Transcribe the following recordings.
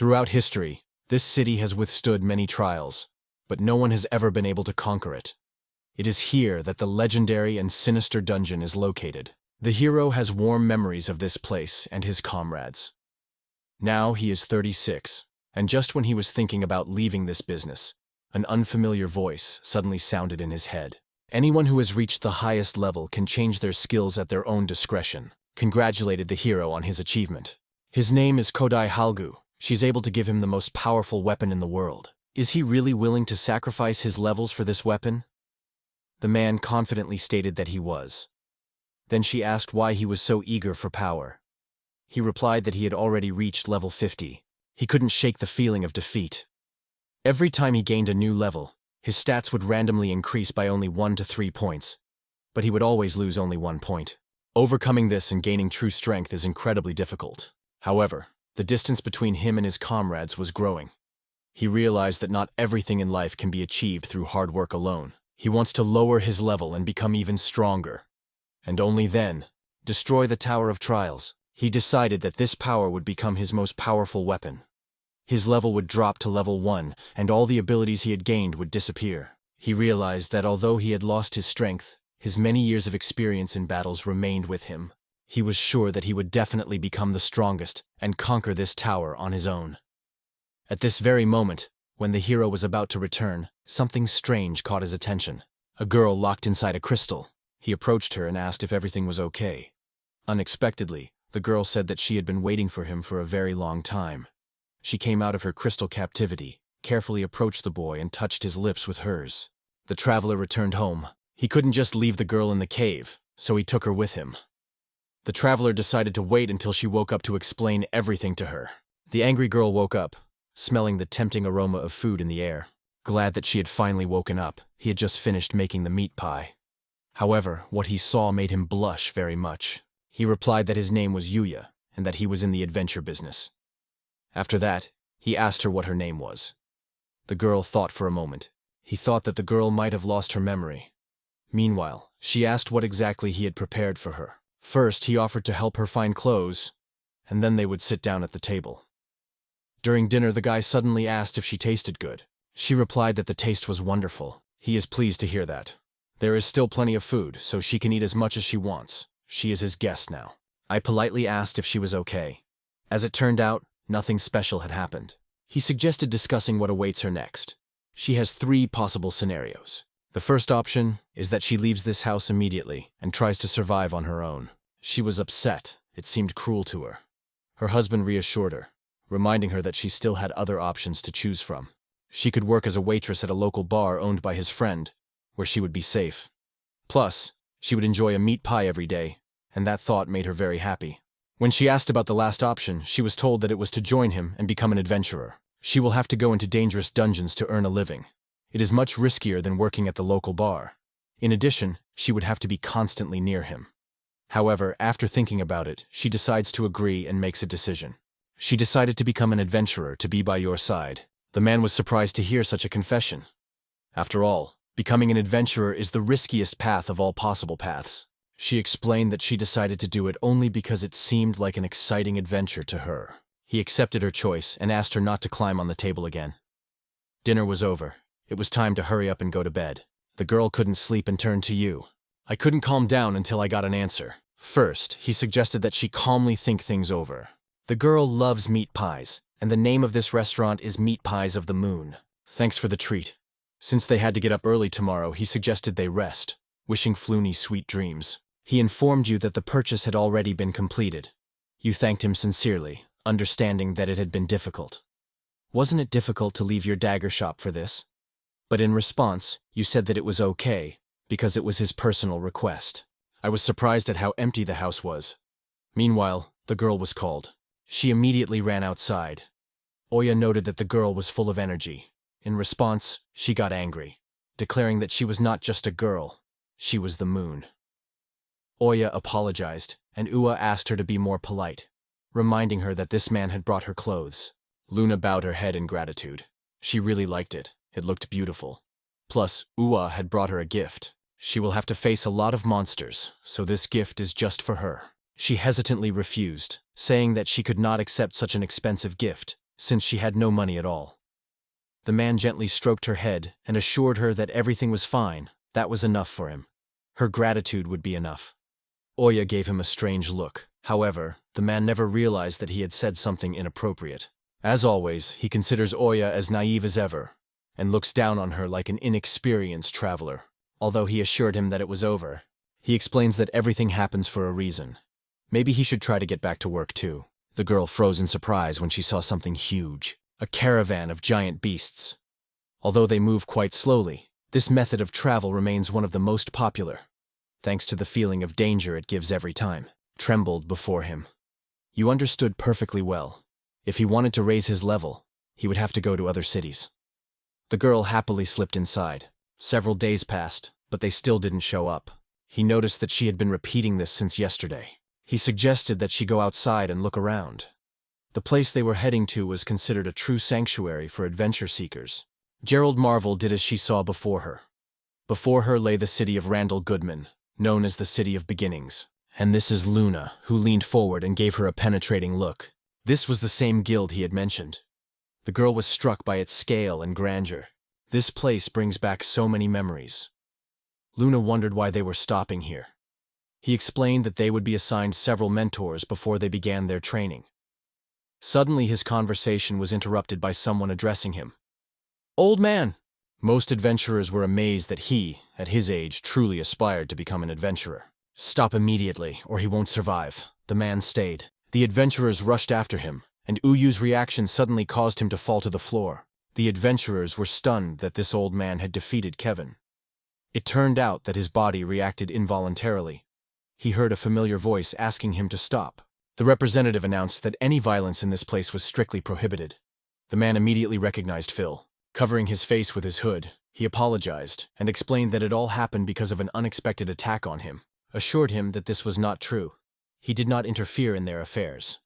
Throughout history, this city has withstood many trials, but no one has ever been able to conquer it. It is here that the legendary and sinister dungeon is located. The hero has warm memories of this place and his comrades. Now he is 36, and just when he was thinking about leaving this business, an unfamiliar voice suddenly sounded in his head. Anyone who has reached the highest level can change their skills at their own discretion, congratulated the hero on his achievement. His name is Kodai Halgu. She's able to give him the most powerful weapon in the world. Is he really willing to sacrifice his levels for this weapon? The man confidently stated that he was. Then she asked why he was so eager for power. He replied that he had already reached level 50. He couldn't shake the feeling of defeat. Every time he gained a new level, his stats would randomly increase by only 1 to 3 points, but he would always lose only 1 point. Overcoming this and gaining true strength is incredibly difficult. However, the distance between him and his comrades was growing. He realized that not everything in life can be achieved through hard work alone. He wants to lower his level and become even stronger. And only then, destroy the Tower of Trials. He decided that this power would become his most powerful weapon. His level would drop to level 1, and all the abilities he had gained would disappear. He realized that although he had lost his strength, his many years of experience in battles remained with him. He was sure that he would definitely become the strongest and conquer this tower on his own. At this very moment, when the hero was about to return, something strange caught his attention. A girl locked inside a crystal. He approached her and asked if everything was okay. Unexpectedly, the girl said that she had been waiting for him for a very long time. She came out of her crystal captivity, carefully approached the boy and touched his lips with hers. The traveler returned home. He couldn't just leave the girl in the cave, so he took her with him. The traveler decided to wait until she woke up to explain everything to her. The angry girl woke up, smelling the tempting aroma of food in the air. Glad that she had finally woken up, he had just finished making the meat pie. However, what he saw made him blush very much. He replied that his name was Yuya, and that he was in the adventure business. After that, he asked her what her name was. The girl thought for a moment. He thought that the girl might have lost her memory. Meanwhile, she asked what exactly he had prepared for her. First, he offered to help her find clothes, and then they would sit down at the table. During dinner, the guy suddenly asked if she tasted good. She replied that the taste was wonderful. He is pleased to hear that. There is still plenty of food, so she can eat as much as she wants. She is his guest now. I politely asked if she was okay. As it turned out, nothing special had happened. He suggested discussing what awaits her next. She has 3 possible scenarios. The first option is that she leaves this house immediately and tries to survive on her own. She was upset. It seemed cruel to her. Her husband reassured her, reminding her that she still had other options to choose from. She could work as a waitress at a local bar owned by his friend, where she would be safe. Plus, she would enjoy a meat pie every day, and that thought made her very happy. When she asked about the last option, she was told that it was to join him and become an adventurer. She will have to go into dangerous dungeons to earn a living. It is much riskier than working at the local bar. In addition, she would have to be constantly near him. However, after thinking about it, she decides to agree and makes a decision. She decided to become an adventurer to be by your side. The man was surprised to hear such a confession. After all, becoming an adventurer is the riskiest path of all possible paths. She explained that she decided to do it only because it seemed like an exciting adventure to her. He accepted her choice and asked her not to climb on the table again. Dinner was over. It was time to hurry up and go to bed. The girl couldn't sleep and turned to you. I couldn't calm down until I got an answer. First, he suggested that she calmly think things over. The girl loves meat pies, and the name of this restaurant is Meat Pies of the Moon. Thanks for the treat. Since they had to get up early tomorrow, he suggested they rest, wishing Flooney sweet dreams. He informed you that the purchase had already been completed. You thanked him sincerely, understanding that it had been difficult. Wasn't it difficult to leave your dagger shop for this? But in response, you said that it was okay, because it was his personal request. I was surprised at how empty the house was. Meanwhile, the girl was called. She immediately ran outside. Oya noted that the girl was full of energy. In response, she got angry, declaring that she was not just a girl, she was the moon. Oya apologized, and Ua asked her to be more polite, reminding her that this man had brought her clothes. Luna bowed her head in gratitude. She really liked it. It looked beautiful. Plus, Ua had brought her a gift. She will have to face a lot of monsters, so this gift is just for her. She hesitantly refused, saying that she could not accept such an expensive gift, since she had no money at all. The man gently stroked her head and assured her that everything was fine. That was enough for him. Her gratitude would be enough. Oya gave him a strange look. However, the man never realized that he had said something inappropriate. As always, he considers Oya as naive as ever, and looks down on her like an inexperienced traveler. Although he assured him that it was over, he explains that everything happens for a reason. Maybe he should try to get back to work too. The girl froze in surprise when she saw something huge, a caravan of giant beasts. Although they move quite slowly, this method of travel remains one of the most popular, thanks to the feeling of danger it gives every time. Trembled before him. You understood perfectly well. If he wanted to raise his level, he would have to go to other cities. The girl happily slipped inside. Several days passed, but they still didn't show up. He noticed that she had been repeating this since yesterday. He suggested that she go outside and look around. The place they were heading to was considered a true sanctuary for adventure seekers. Gerald Marvel did as she saw before her. Before her lay the city of Randall Goodman, known as the City of Beginnings. And this is Luna, who leaned forward and gave her a penetrating look. This was the same guild he had mentioned. The girl was struck by its scale and grandeur. This place brings back so many memories. Luna wondered why they were stopping here. He explained that they would be assigned several mentors before they began their training. Suddenly his conversation was interrupted by someone addressing him. "Old man!" Most adventurers were amazed that he, at his age, truly aspired to become an adventurer. "Stop immediately, or he won't survive." The man stayed. The adventurers rushed after him, and Uyu's reaction suddenly caused him to fall to the floor. The adventurers were stunned that this old man had defeated Kevin. It turned out that his body reacted involuntarily. He heard a familiar voice asking him to stop. The representative announced that any violence in this place was strictly prohibited. The man immediately recognized Phil. Covering his face with his hood, he apologized and explained that it all happened because of an unexpected attack on him. Assured him that this was not true. He did not interfere in their affairs.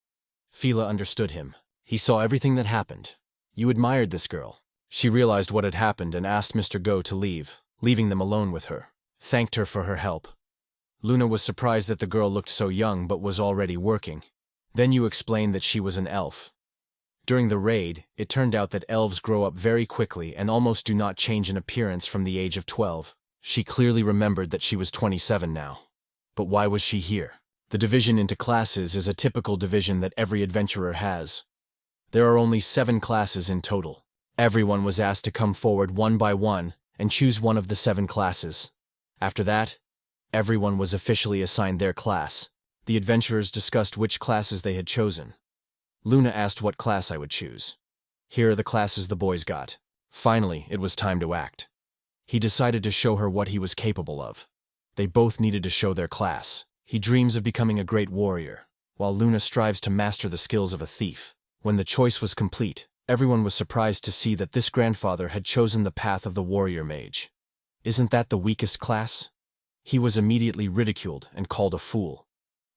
Fila understood him. He saw everything that happened. You admired this girl. She realized what had happened and asked Mr. Go to leave, leaving them alone with her. Thanked her for her help. Luna was surprised that the girl looked so young but was already working. Then you explained that she was an elf. During the raid, it turned out that elves grow up very quickly and almost do not change in appearance from the age of 12. She clearly remembered that she was 27 now. But why was she here? The division into classes is a typical division that every adventurer has. There are only 7 classes in total. Everyone was asked to come forward one by one and choose one of the 7 classes. After that, everyone was officially assigned their class. The adventurers discussed which classes they had chosen. Luna asked what class I would choose. Here are the classes the boys got. Finally, it was time to act. He decided to show her what he was capable of. They both needed to show their class. He dreams of becoming a great warrior, while Luna strives to master the skills of a thief. When the choice was complete, everyone was surprised to see that this grandfather had chosen the path of the warrior mage. Isn't that the weakest class? He was immediately ridiculed and called a fool.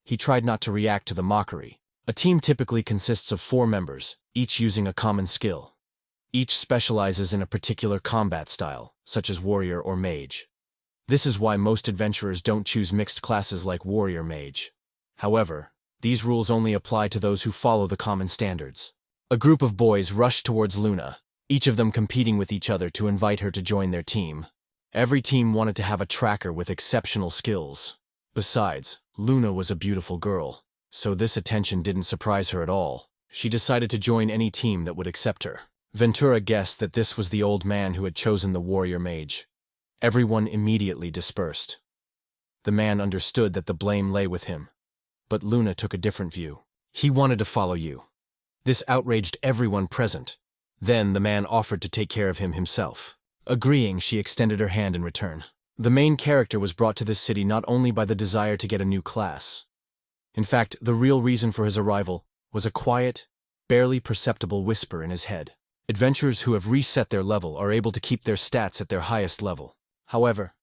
He tried not to react to the mockery. A team typically consists of 4 members, each using a common skill. Each specializes in a particular combat style, such as warrior or mage. This is why most adventurers don't choose mixed classes like warrior mage. However, these rules only apply to those who follow the common standards. A group of boys rushed towards Luna, each of them competing with each other to invite her to join their team. Every team wanted to have a tracker with exceptional skills. Besides, Luna was a beautiful girl, so this attention didn't surprise her at all. She decided to join any team that would accept her. Ventura guessed that this was the old man who had chosen the warrior mage. Everyone immediately dispersed. The man understood that the blame lay with him. But Luna took a different view. He wanted to follow you. This outraged everyone present. Then the man offered to take care of him himself. Agreeing, she extended her hand in return. The main character was brought to this city not only by the desire to get a new class. In fact, the real reason for his arrival was a quiet, barely perceptible whisper in his head. Adventurers who have reset their level are able to keep their stats at their highest level. However,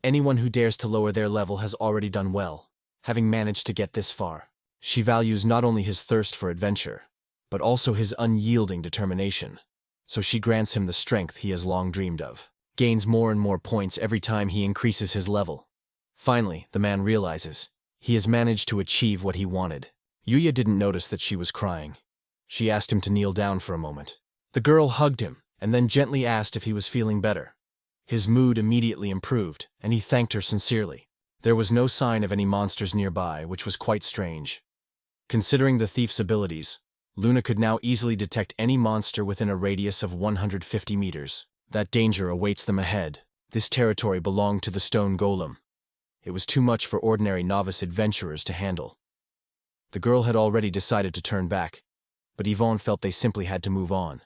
anyone who dares to lower their level has already done well, having managed to get this far. She values not only his thirst for adventure, but also his unyielding determination. So she grants him the strength he has long dreamed of. Gains more and more points every time he increases his level. Finally, the man realizes he has managed to achieve what he wanted. Yuya didn't notice that she was crying. She asked him to kneel down for a moment. The girl hugged him and then gently asked if he was feeling better. His mood immediately improved, and he thanked her sincerely. There was no sign of any monsters nearby, which was quite strange. Considering the thief's abilities, Luna could now easily detect any monster within a radius of 150 meters. That danger awaits them ahead. This territory belonged to the stone golem. It was too much for ordinary novice adventurers to handle. The girl had already decided to turn back, but Yvonne felt they simply had to move on.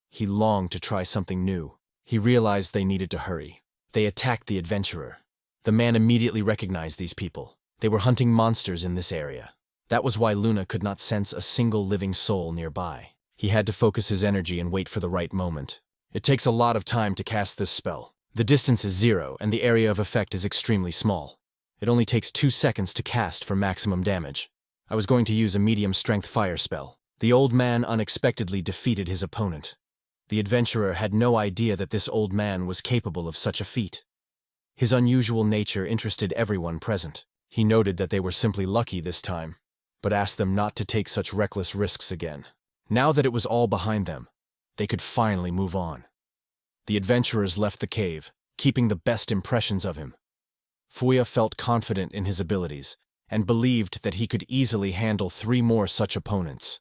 He longed to try something new. He realized they needed to hurry. They attacked the adventurer. The man immediately recognized these people. They were hunting monsters in this area. That was why Luna could not sense a single living soul nearby. He had to focus his energy and wait for the right moment. It takes a lot of time to cast this spell. The distance is 0 and the area of effect is extremely small. It only takes 2 seconds to cast for maximum damage. I was going to use a medium-strength fire spell. The old man unexpectedly defeated his opponent. The adventurer had no idea that this old man was capable of such a feat. His unusual nature interested everyone present. He noted that they were simply lucky this time, but asked them not to take such reckless risks again. Now that it was all behind them, they could finally move on. The adventurers left the cave, keeping the best impressions of him. Fuya felt confident in his abilities, and believed that he could easily handle 3 more such opponents.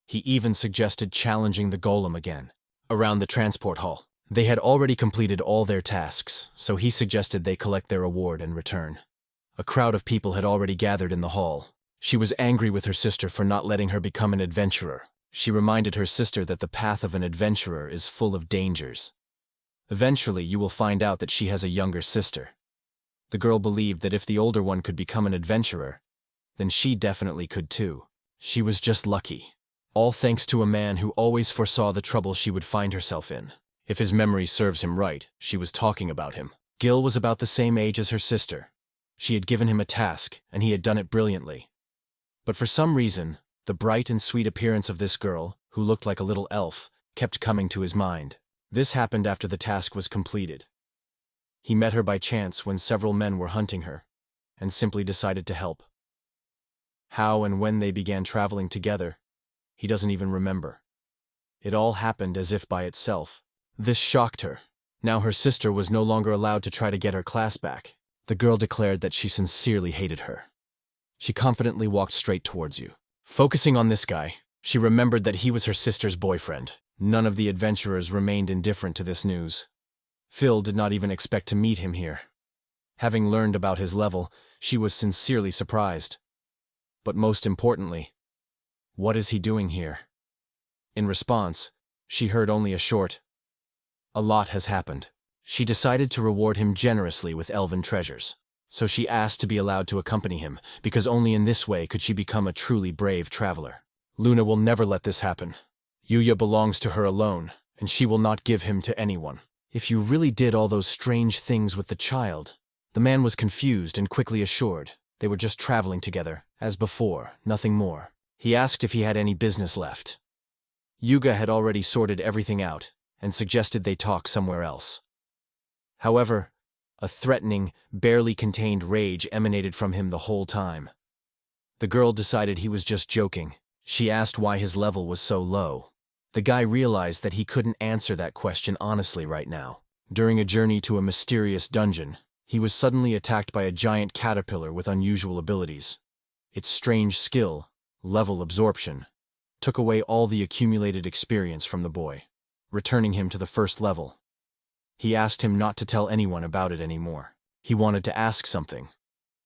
He even suggested challenging the golem again. Around the transport hall, they had already completed all their tasks, so he suggested they collect their reward and return. A crowd of people had already gathered in the hall. She was angry with her sister for not letting her become an adventurer. She reminded her sister that the path of an adventurer is full of dangers. Eventually, you will find out that she has a younger sister. The girl believed that if the older one could become an adventurer, then she definitely could too. She was just lucky. All thanks to a man who always foresaw the trouble she would find herself in. If his memory serves him right, she was talking about him. Gil was about the same age as her sister. She had given him a task, and he had done it brilliantly. But for some reason, the bright and sweet appearance of this girl, who looked like a little elf, kept coming to his mind. This happened after the task was completed. He met her by chance when several men were hunting her, and simply decided to help. How and when they began traveling together, he doesn't even remember. It all happened as if by itself. This shocked her. Now her sister was no longer allowed to try to get her class back. The girl declared that she sincerely hated her. She confidently walked straight towards you. Focusing on this guy, she remembered that he was her sister's boyfriend. None of the adventurers remained indifferent to this news. Phil did not even expect to meet him here. Having learned about his level, she was sincerely surprised. But most importantly, what is he doing here? In response, she heard only a short, "A lot has happened." She decided to reward him generously with elven treasures. So she asked to be allowed to accompany him, because only in this way could she become a truly brave traveler. Luna will never let this happen. Yuya belongs to her alone, and she will not give him to anyone. If you really did all those strange things with the child. The man was confused and quickly assured. They were just traveling together, as before, nothing more. He asked if he had any business left. Yuga had already sorted everything out, and suggested they talk somewhere else. However, a threatening, barely contained rage emanated from him the whole time. The girl decided he was just joking. She asked why his level was so low. The guy realized that he couldn't answer that question honestly right now. During a journey to a mysterious dungeon, he was suddenly attacked by a giant caterpillar with unusual abilities. Its strange skill, level absorption, took away all the accumulated experience from the boy, returning him to the first level. He asked him not to tell anyone about it anymore. He wanted to ask something.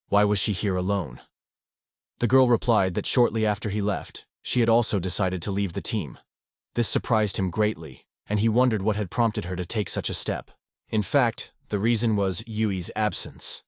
Why was she here alone? The girl replied that shortly after he left, she had also decided to leave the team. This surprised him greatly, and he wondered what had prompted her to take such a step. In fact, the reason was Yui's absence.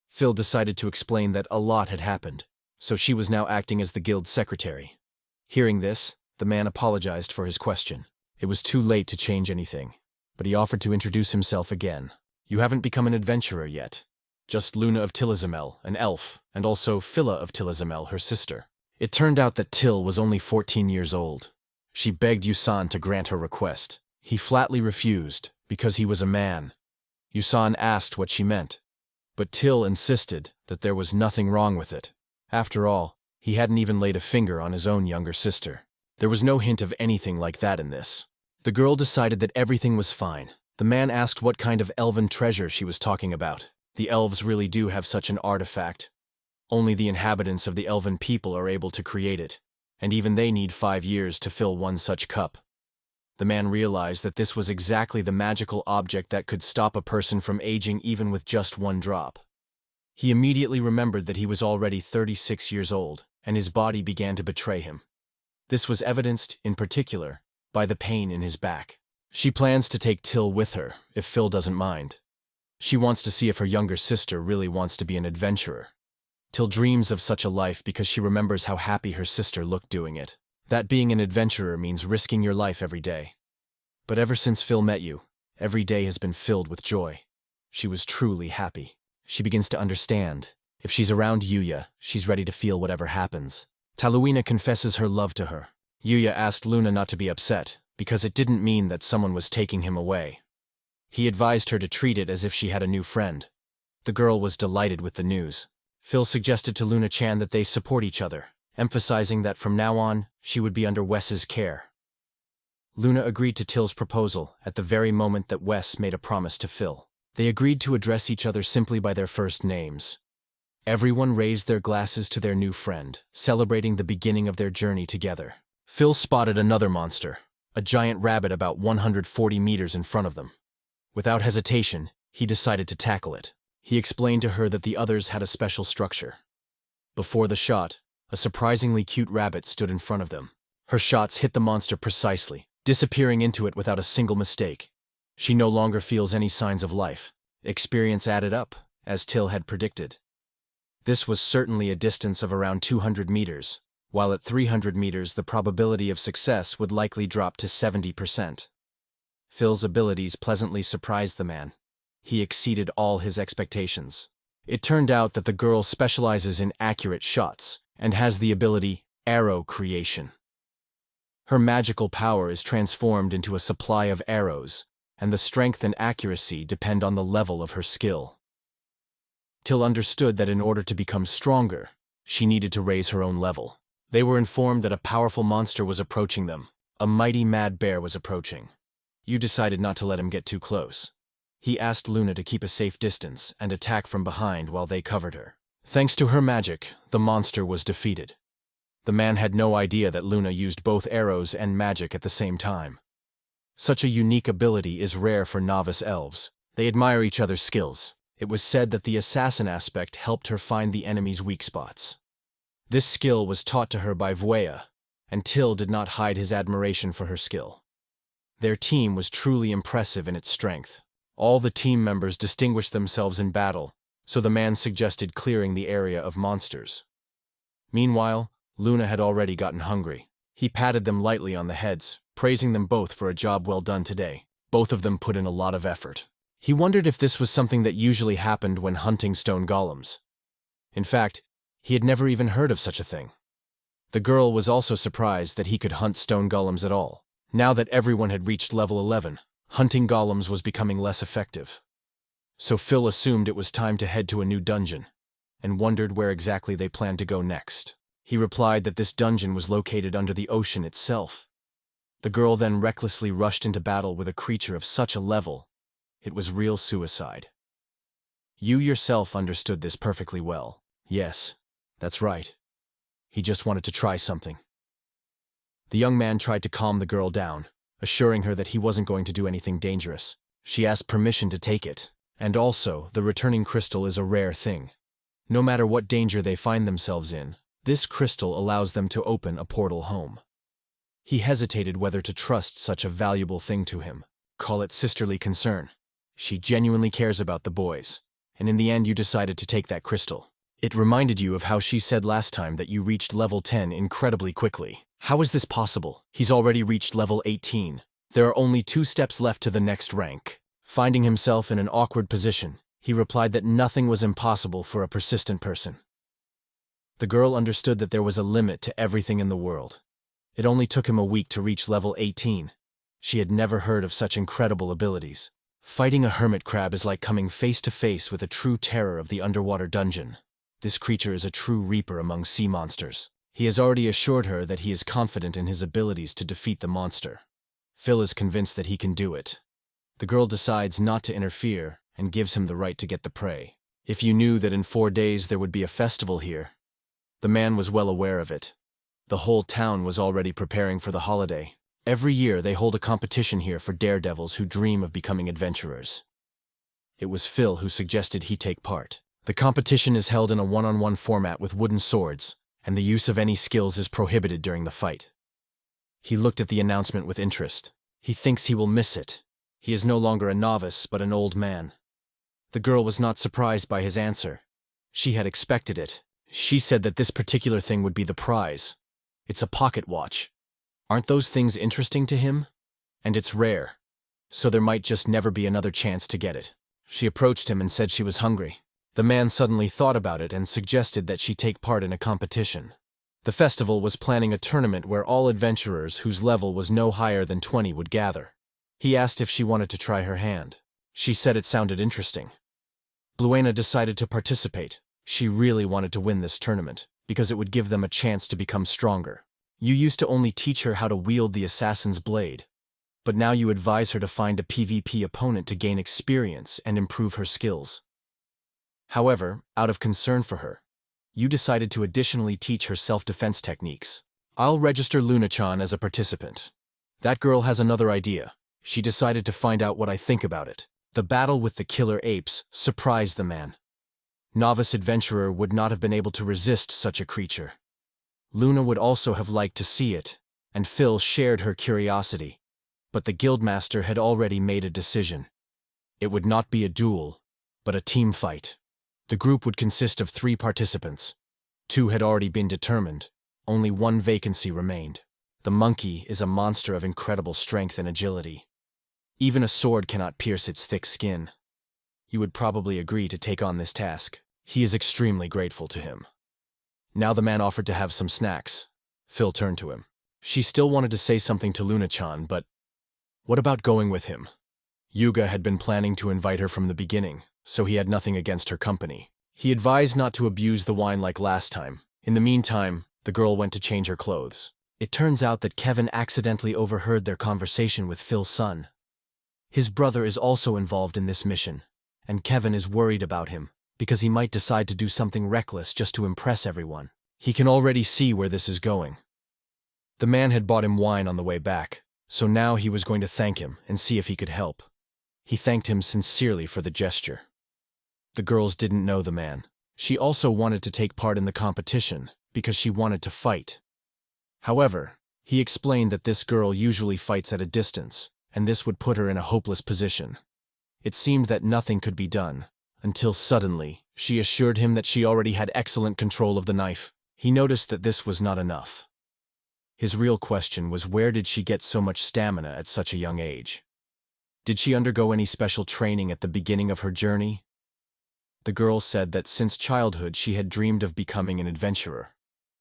Phil decided to explain that a lot had happened, so she was now acting as the guild secretary. Hearing this, the man apologized for his question. It was too late to change anything, but he offered to introduce himself again. You haven't become an adventurer yet. Just Luna of Tillizamel, an elf, and also Phila of Tillizamel, her sister. It turned out that Till was only 14 years old. She begged Yusan to grant her request. He flatly refused, because he was a man. Yusan asked what she meant, but Till insisted that there was nothing wrong with it. After all, he hadn't even laid a finger on his own younger sister. There was no hint of anything like that in this. The girl decided that everything was fine. The man asked what kind of elven treasure she was talking about. The elves really do have such an artifact. Only the inhabitants of the elven people are able to create it, and even they need 5 years to fill one such cup. The man realized that this was exactly the magical object that could stop a person from aging even with just one drop. He immediately remembered that he was already 36 years old, and his body began to betray him. This was evidenced, in particular, by the pain in his back. She plans to take Till with her, if Phil doesn't mind. She wants to see if her younger sister really wants to be an adventurer. Till dreams of such a life because she remembers how happy her sister looked doing it. That being an adventurer means risking your life every day. But ever since Phil met you, every day has been filled with joy. She was truly happy. She begins to understand. If she's around Yuya, she's ready to feel whatever happens. Taluina confesses her love to her. Yuya asked Luna not to be upset, because it didn't mean that someone was taking him away. He advised her to treat it as if she had a new friend. The girl was delighted with the news. Phil suggested to Luna-chan that they support each other, emphasizing that from now on, she would be under Wes's care. Luna agreed to Till's proposal at the very moment that Wes made a promise to Phil. They agreed to address each other simply by their first names. Everyone raised their glasses to their new friend, celebrating the beginning of their journey together. Phil spotted another monster, a giant rabbit about 140 meters in front of them. Without hesitation, he decided to tackle it. He explained to her that the others had a special structure. Before the shot, a surprisingly cute rabbit stood in front of them. Her shots hit the monster precisely, disappearing into it without a single mistake. She no longer feels any signs of life. Experience added up, as Till had predicted. This was certainly a distance of around 200 meters, while at 300 meters the probability of success would likely drop to 70%. Phil's abilities pleasantly surprised the man. He exceeded all his expectations. It turned out that the girl specializes in accurate shots and has the ability arrow creation. Her magical power is transformed into a supply of arrows, and the strength and accuracy depend on the level of her skill. Till understood that in order to become stronger, she needed to raise her own level. They were informed that a powerful monster was approaching them. A mighty mad bear was approaching. You decided not to let him get too close. He asked Luna to keep a safe distance and attack from behind while they covered her. Thanks to her magic, the monster was defeated. The man had no idea that Luna used both arrows and magic at the same time. Such a unique ability is rare for novice elves. They admire each other's skills. It was said that the assassin aspect helped her find the enemy's weak spots. This skill was taught to her by Vwaya, and Till did not hide his admiration for her skill. Their team was truly impressive in its strength. All the team members distinguished themselves in battle, so the man suggested clearing the area of monsters. Meanwhile, Luna had already gotten hungry. He patted them lightly on the heads, praising them both for a job well done today. Both of them put in a lot of effort. He wondered if this was something that usually happened when hunting stone golems. In fact, he had never even heard of such a thing. The girl was also surprised that he could hunt stone golems at all. Now that everyone had reached level 11, hunting golems was becoming less effective. So Phil assumed it was time to head to a new dungeon, and wondered where exactly they planned to go next. He replied that this dungeon was located under the ocean itself. The girl then recklessly rushed into battle with a creature of such a level. It was real suicide. You yourself understood this perfectly well. Yes, that's right. He just wanted to try something. The young man tried to calm the girl down, assuring her that he wasn't going to do anything dangerous. She asked permission to take it, and also, the returning crystal is a rare thing. No matter what danger they find themselves in, this crystal allows them to open a portal home. He hesitated whether to trust such a valuable thing to him. Call it sisterly concern. She genuinely cares about the boys, and in the end you decided to take that crystal. It reminded you of how she said last time that you reached level 10 incredibly quickly. How is this possible? He's already reached level 18. There are only 2 steps left to the next rank. Finding himself in an awkward position, he replied that nothing was impossible for a persistent person. The girl understood that there was a limit to everything in the world. It only took him a week to reach level 18. She had never heard of such incredible abilities. Fighting a hermit crab is like coming face to face with a true terror of the underwater dungeon. This creature is a true reaper among sea monsters. He has already assured her that he is confident in his abilities to defeat the monster. Phil is convinced that he can do it. The girl decides not to interfere and gives him the right to get the prey. If you knew that in 4 days there would be a festival here. The man was well aware of it. The whole town was already preparing for the holiday. Every year they hold a competition here for daredevils who dream of becoming adventurers. It was Phil who suggested he take part. The competition is held in a one-on-one format with wooden swords, and the use of any skills is prohibited during the fight. He looked at the announcement with interest. He thinks he will miss it. He is no longer a novice, but an old man. The girl was not surprised by his answer. She had expected it. She said that this particular thing would be the prize. It's a pocket watch. Aren't those things interesting to him? And it's rare. So there might just never be another chance to get it. She approached him and said she was hungry. The man suddenly thought about it and suggested that she take part in a competition. The festival was planning a tournament where all adventurers whose level was no higher than 20 would gather. He asked if she wanted to try her hand. She said it sounded interesting. Bluena decided to participate. She really wanted to win this tournament, because it would give them a chance to become stronger. You used to only teach her how to wield the assassin's blade, but now you advise her to find a PvP opponent to gain experience and improve her skills. However, out of concern for her, you decided to additionally teach her self-defense techniques. I'll register Luna-chan as a participant. That girl has another idea. She decided to find out what I think about it. The battle with the killer apes surprised the man. Novice adventurer would not have been able to resist such a creature. Luna would also have liked to see it, and Phil shared her curiosity. But the guildmaster had already made a decision. It would not be a duel, but a team fight. The group would consist of 3 participants. 2 had already been determined. Only 1 vacancy remained. The monkey is a monster of incredible strength and agility. Even a sword cannot pierce its thick skin. You would probably agree to take on this task. He is extremely grateful to him. Now the man offered to have some snacks. Phil turned to him. She still wanted to say something to Luna-chan, but what about going with him? Yuga had been planning to invite her from the beginning, so he had nothing against her company. He advised not to abuse the wine like last time. In the meantime, the girl went to change her clothes. It turns out that Kevin accidentally overheard their conversation with Phil's son. His brother is also involved in this mission, and Kevin is worried about him, because he might decide to do something reckless just to impress everyone. He can already see where this is going. The man had bought him wine on the way back, so now he was going to thank him and see if he could help. He thanked him sincerely for the gesture. The girls didn't know the man. She also wanted to take part in the competition because she wanted to fight. However, he explained that this girl usually fights at a distance, and this would put her in a hopeless position. It seemed that nothing could be done, until suddenly, she assured him that she already had excellent control of the knife. He noticed that this was not enough. His real question was, where did she get so much stamina at such a young age? Did she undergo any special training at the beginning of her journey? The girl said that since childhood she had dreamed of becoming an adventurer.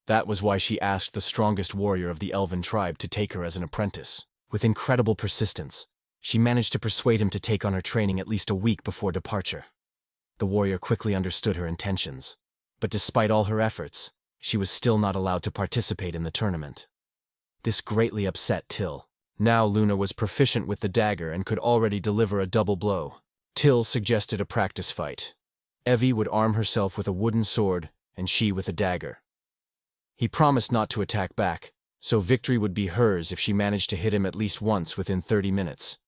That was why she asked the strongest warrior of the Elven tribe to take her as an apprentice. With incredible persistence, she managed to persuade him to take on her training at least a week before departure. The warrior quickly understood her intentions, but despite all her efforts, she was still not allowed to participate in the tournament. This greatly upset Till. Now Luna was proficient with the dagger and could already deliver a double blow. Till suggested a practice fight. Evie would arm herself with a wooden sword, and she with a dagger. He promised not to attack back, so victory would be hers if she managed to hit him at least once within 30 minutes.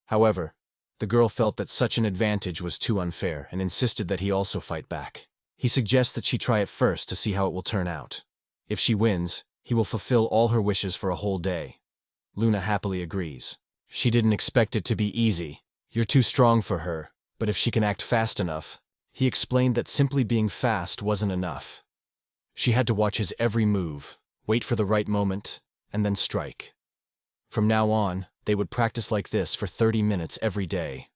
However, the girl felt that such an advantage was too unfair and insisted that he also fight back. He suggests that she try it first to see how it will turn out. If she wins, he will fulfill all her wishes for a whole day. Luna happily agrees. She didn't expect it to be easy. You're too strong for her, but if she can act fast enough. He explained that simply being fast wasn't enough. She had to watch his every move, wait for the right moment, and then strike. From now on, they would practice like this for 30 minutes every day.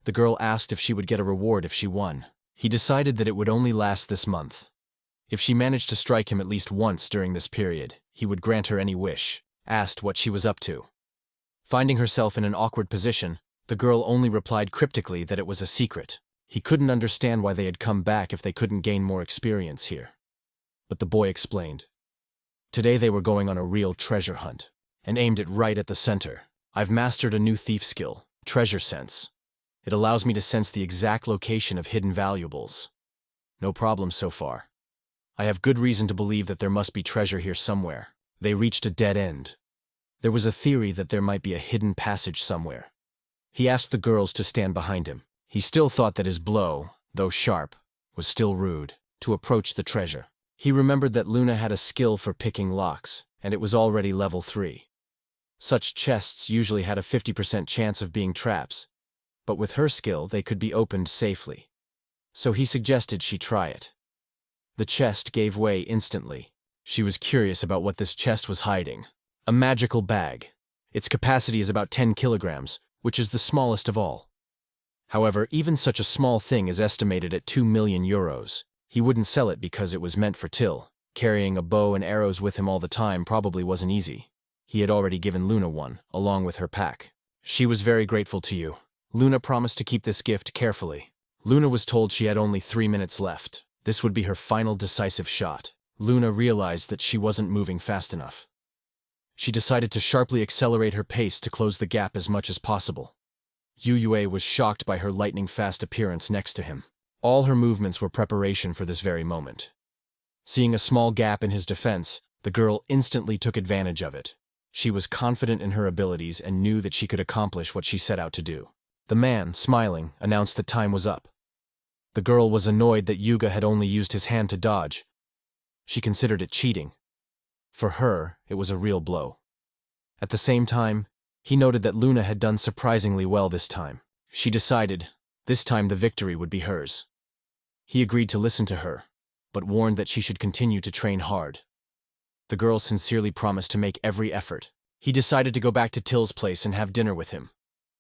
The girl asked if she would get a reward if she won. He decided that it would only last this month. If she managed to strike him at least once during this period, he would grant her any wish. Asked what she was up to. Finding herself in an awkward position, the girl only replied cryptically that it was a secret. He couldn't understand why they had come back if they couldn't gain more experience here. But the boy explained. Today they were going on a real treasure hunt, and aimed it right at the center. I've mastered a new thief skill, treasure sense. It allows me to sense the exact location of hidden valuables. No problem so far. I have good reason to believe that there must be treasure here somewhere. They reached a dead end. There was a theory that there might be a hidden passage somewhere. He asked the girls to stand behind him. He still thought that his blow, though sharp, was still rude, to approach the treasure. He remembered that Luna had a skill for picking locks, and it was already level 3. Such chests usually had a 50% chance of being traps, but with her skill they could be opened safely. So he suggested she try it. The chest gave way instantly. She was curious about what this chest was hiding. A magical bag. Its capacity is about 10 kilograms, which is the smallest of all. However, even such a small thing is estimated at 2 million euros. He wouldn't sell it because it was meant for Till. Carrying a bow and arrows with him all the time probably wasn't easy. He had already given Luna one, along with her pack. She was very grateful to you. Luna promised to keep this gift carefully. Luna was told she had only 3 minutes left. This would be her final decisive shot. Luna realized that she wasn't moving fast enough. She decided to sharply accelerate her pace to close the gap as much as possible. Yue was shocked by her lightning-fast appearance next to him. All her movements were preparation for this very moment. Seeing a small gap in his defense, the girl instantly took advantage of it. She was confident in her abilities and knew that she could accomplish what she set out to do. The man, smiling, announced that time was up. The girl was annoyed that Yuga had only used his hand to dodge. She considered it cheating. For her, it was a real blow. At the same time, he noted that Luna had done surprisingly well this time. She decided, this time the victory would be hers. He agreed to listen to her, but warned that she should continue to train hard. The girl sincerely promised to make every effort. He decided to go back to Till's place and have dinner with him.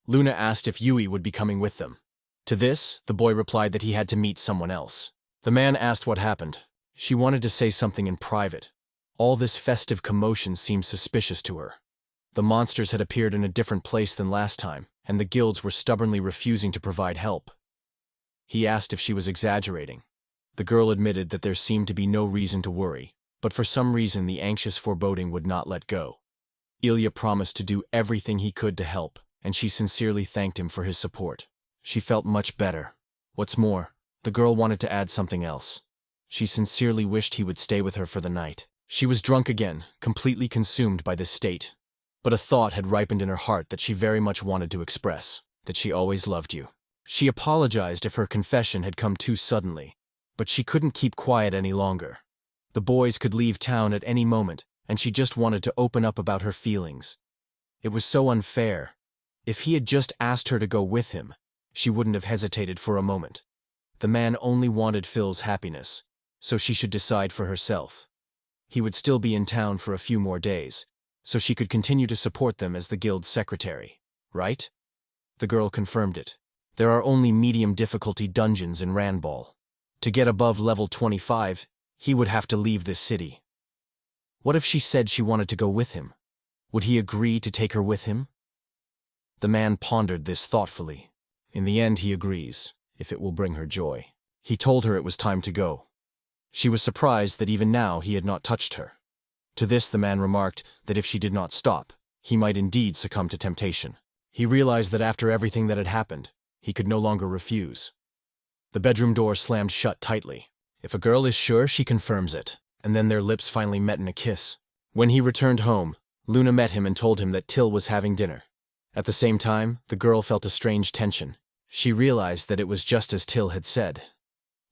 Luna asked if Yui would be coming with them. To this, the boy replied that he had to meet someone else. The man asked what happened. She wanted to say something in private. All this festive commotion seemed suspicious to her. The monsters had appeared in a different place than last time, and the guilds were stubbornly refusing to provide help. He asked if she was exaggerating. The girl admitted that there seemed to be no reason to worry, but for some reason the anxious foreboding would not let go. Ilya promised to do everything he could to help, and she sincerely thanked him for his support. She felt much better. What's more, the girl wanted to add something else. She sincerely wished he would stay with her for the night. She was drunk again, completely consumed by this state. But a thought had ripened in her heart that she very much wanted to express, that she always loved you. She apologized if her confession had come too suddenly, but she couldn't keep quiet any longer. The boys could leave town at any moment, and she just wanted to open up about her feelings. It was so unfair. If he had just asked her to go with him, she wouldn't have hesitated for a moment. The man only wanted Phil's happiness, so she should decide for herself. He would still be in town for a few more days, so she could continue to support them as the guild's secretary, right? The girl confirmed it. There are only medium difficulty dungeons in Ranball. To get above level 25, he would have to leave this city. What if she said she wanted to go with him? Would he agree to take her with him? The man pondered this thoughtfully. In the end, he agrees, if it will bring her joy. He told her it was time to go. She was surprised that even now he had not touched her. To this the man remarked that if she did not stop, he might indeed succumb to temptation. He realized that after everything that had happened, he could no longer refuse. The bedroom door slammed shut tightly. If a girl is sure, she confirms it. And then their lips finally met in a kiss. When he returned home, Luna met him and told him that Till was having dinner. At the same time, the girl felt a strange tension. She realized that it was just as Till had said.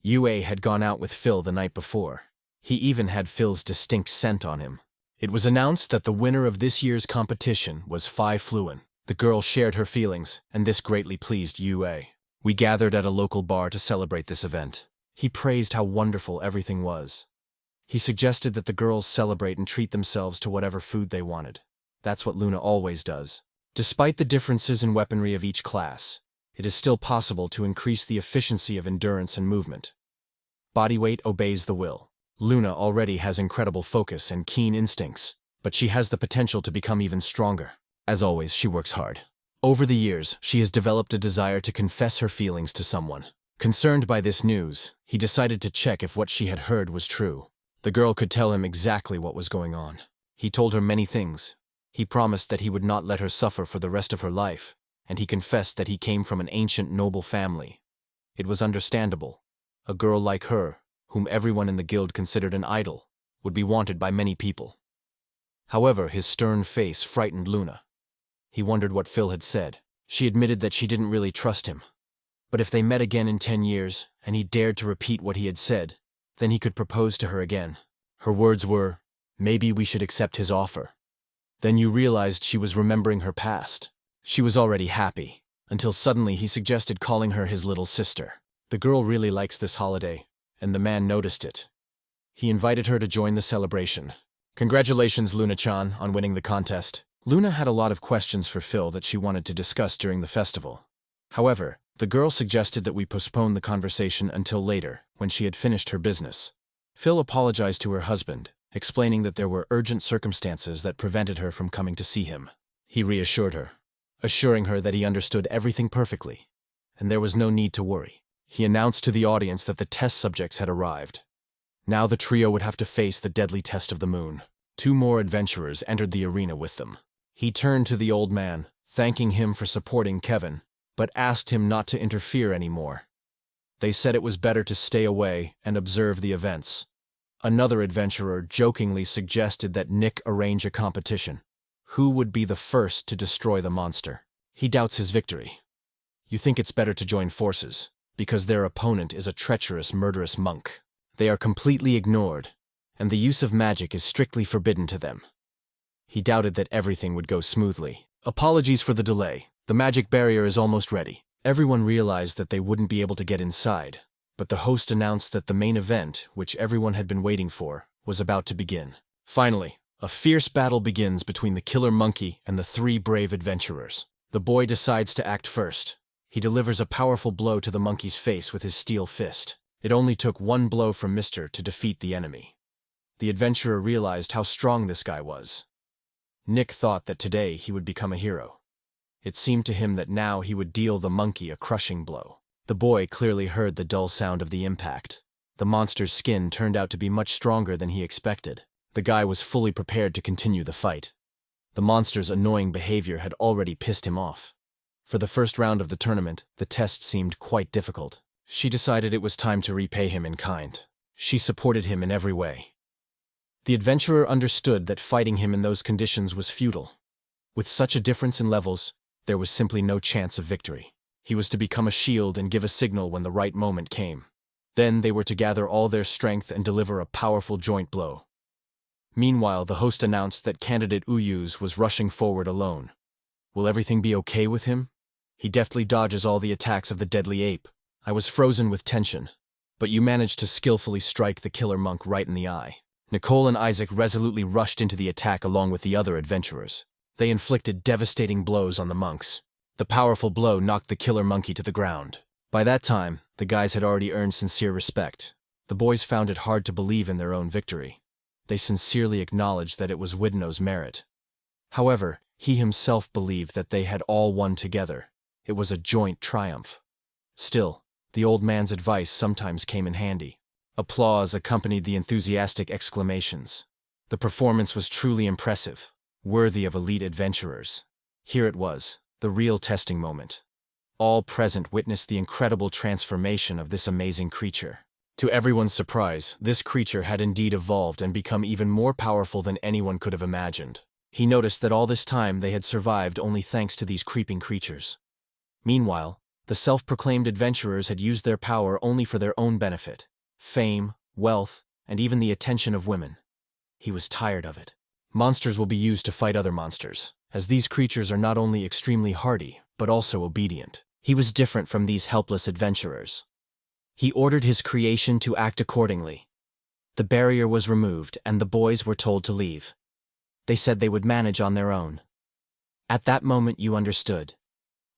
Yue had gone out with Phil the night before. He even had Phil's distinct scent on him. It was announced that the winner of this year's competition was Phi Fluin. The girl shared her feelings, and this greatly pleased Yue. We gathered at a local bar to celebrate this event. He praised how wonderful everything was. He suggested that the girls celebrate and treat themselves to whatever food they wanted. That's what Luna always does. Despite the differences in weaponry of each class, it is still possible to increase the efficiency of endurance and movement. Body weight obeys the will. Luna already has incredible focus and keen instincts, but she has the potential to become even stronger. As always, she works hard. Over the years, she has developed a desire to confess her feelings to someone. Concerned by this news, he decided to check if what she had heard was true. The girl could tell him exactly what was going on. He told her many things. He promised that he would not let her suffer for the rest of her life, and he confessed that he came from an ancient noble family. It was understandable. A girl like her, whom everyone in the guild considered an idol, would be wanted by many people. However, his stern face frightened Luna. He wondered what Phil had said. She admitted that she didn't really trust him. But if they met again in 10 years, and he dared to repeat what he had said, then he could propose to her again. Her words were, "Maybe we should accept his offer." Then you realized she was remembering her past. She was already happy, until suddenly he suggested calling her his little sister. The girl really likes this holiday, and the man noticed it. He invited her to join the celebration. Congratulations, Luna-chan, on winning the contest. Luna had a lot of questions for Phil that she wanted to discuss during the festival. However, the girl suggested that we postpone the conversation until later, when she had finished her business. Phil apologized to her husband, explaining that there were urgent circumstances that prevented her from coming to see him. He reassured her, assuring her that he understood everything perfectly, and there was no need to worry. He announced to the audience that the test subjects had arrived. Now the trio would have to face the deadly test of the moon. 2 more adventurers entered the arena with them. He turned to the old man, thanking him for supporting Kevin, but asked him not to interfere anymore. They said it was better to stay away and observe the events. Another adventurer jokingly suggested that Nick arrange a competition. Who would be the first to destroy the monster? He doubts his victory. You think it's better to join forces, because their opponent is a treacherous, murderous monk. They are completely ignored, and the use of magic is strictly forbidden to them. He doubted that everything would go smoothly. Apologies for the delay. The magic barrier is almost ready. Everyone realized that they wouldn't be able to get inside, but the host announced that the main event, which everyone had been waiting for, was about to begin. Finally, a fierce battle begins between the killer monkey and the 3 brave adventurers. The boy decides to act first. He delivers a powerful blow to the monkey's face with his steel fist. It only took 1 blow from Mr. to defeat the enemy. The adventurer realized how strong this guy was. Nick thought that today he would become a hero. It seemed to him that now he would deal the monkey a crushing blow. The boy clearly heard the dull sound of the impact. The monster's skin turned out to be much stronger than he expected. The guy was fully prepared to continue the fight. The monster's annoying behavior had already pissed him off. For the first round of the tournament, the test seemed quite difficult. She decided it was time to repay him in kind. She supported him in every way. The adventurer understood that fighting him in those conditions was futile. With such a difference in levels, there was simply no chance of victory. He was to become a shield and give a signal when the right moment came. Then they were to gather all their strength and deliver a powerful joint blow. Meanwhile, the host announced that candidate Uyuz was rushing forward alone. Will everything be okay with him? He deftly dodges all the attacks of the deadly ape. I was frozen with tension. But you managed to skillfully strike the killer monk right in the eye. Nicole and Isaac resolutely rushed into the attack along with the other adventurers. They inflicted devastating blows on the monks. The powerful blow knocked the killer monkey to the ground. By that time, the guys had already earned sincere respect. The boys found it hard to believe in their own victory. They sincerely acknowledged that it was Widnow's merit. However, he himself believed that they had all won together. It was a joint triumph. Still, the old man's advice sometimes came in handy. Applause accompanied the enthusiastic exclamations. The performance was truly impressive, worthy of elite adventurers. Here it was, the real testing moment. All present witnessed the incredible transformation of this amazing creature. To everyone's surprise, this creature had indeed evolved and become even more powerful than anyone could have imagined. He noticed that all this time they had survived only thanks to these creeping creatures. Meanwhile, the self-proclaimed adventurers had used their power only for their own benefit. Fame, wealth, and even the attention of women. He was tired of it. Monsters will be used to fight other monsters, as these creatures are not only extremely hardy, but also obedient. He was different from these helpless adventurers. He ordered his creation to act accordingly. The barrier was removed, and the boys were told to leave. They said they would manage on their own. At that moment you understood.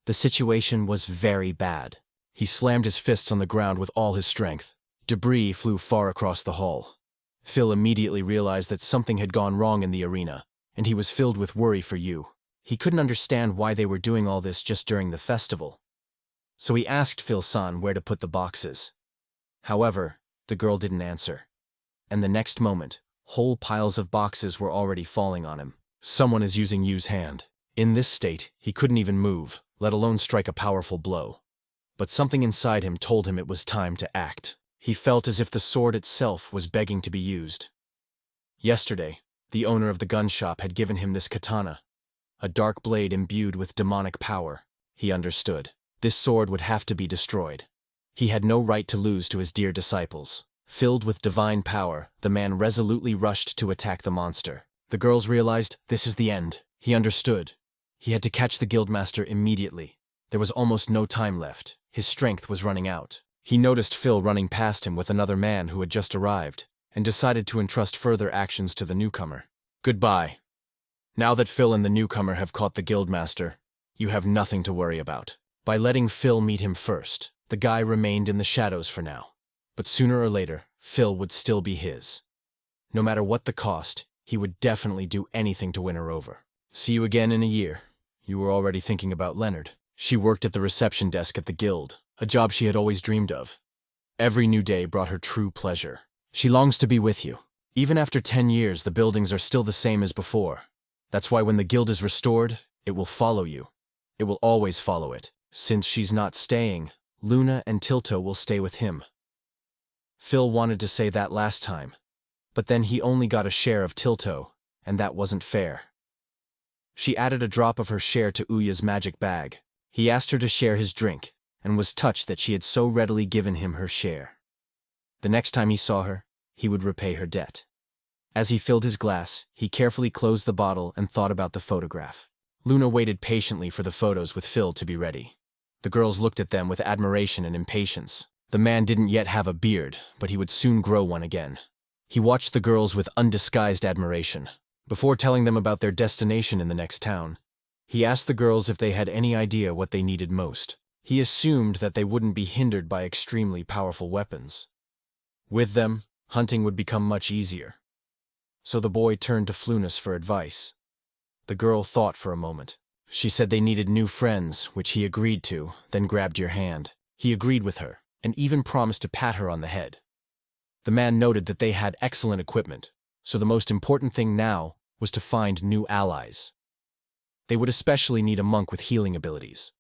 The situation was very bad. He slammed his fists on the ground with all his strength. Debris flew far across the hall. Phil immediately realized that something had gone wrong in the arena, and he was filled with worry for you. He couldn't understand why they were doing all this just during the festival. So he asked Phil-san where to put the boxes. However, the girl didn't answer. and the next moment, whole piles of boxes were already falling on him. Someone is using Yu's hand. In this state, he couldn't even move, let alone strike a powerful blow. But something inside him told him it was time to act. He felt as if the sword itself was begging to be used. Yesterday, the owner of the gun shop had given him this katana, a dark blade imbued with demonic power. He understood. This sword would have to be destroyed. He had no right to lose to his dear disciples. Filled with divine power, the man resolutely rushed to attack the monster. The girls realized this is the end. He understood. He had to catch the guildmaster immediately. There was almost no time left. His strength was running out. He noticed Phil running past him with another man who had just arrived, and decided to entrust further actions to the newcomer. Goodbye. Now that Phil and the newcomer have caught the guildmaster, you have nothing to worry about. By letting Phil meet him first, the guy remained in the shadows for now. But sooner or later, Phil would still be his. No matter what the cost, he would definitely do anything to win her over. See you again in a year. You were already thinking about Leonard. She worked at the reception desk at the guild, a job she had always dreamed of. Every new day brought her true pleasure. She longs to be with you. Even after 10 years, the buildings are still the same as before. That's why when the guild is restored, it will follow you. It will always follow it. Since she's not staying, Luna and Tilto will stay with him. Phil wanted to say that last time, but then he only got a share of Tilto, and that wasn't fair. She added a drop of her share to Uya's magic bag. He asked her to share his drink, and was touched that she had so readily given him her share. The next time he saw her, he would repay her debt. As he filled his glass, he carefully closed the bottle and thought about the photograph. Luna waited patiently for the photos with Phil to be ready. The girls looked at them with admiration and impatience. The man didn't yet have a beard, but he would soon grow one again. He watched the girls with undisguised admiration. Before telling them about their destination in the next town, he asked the girls if they had any idea what they needed most. He assumed that they wouldn't be hindered by extremely powerful weapons. With them, hunting would become much easier. So the boy turned to Flunus for advice. The girl thought for a moment. She said they needed new friends, which he agreed to, then grabbed your hand. He agreed with her, and even promised to pat her on the head. The man noted that they had excellent equipment, so the most important thing now was to find new allies. They would especially need a monk with healing abilities.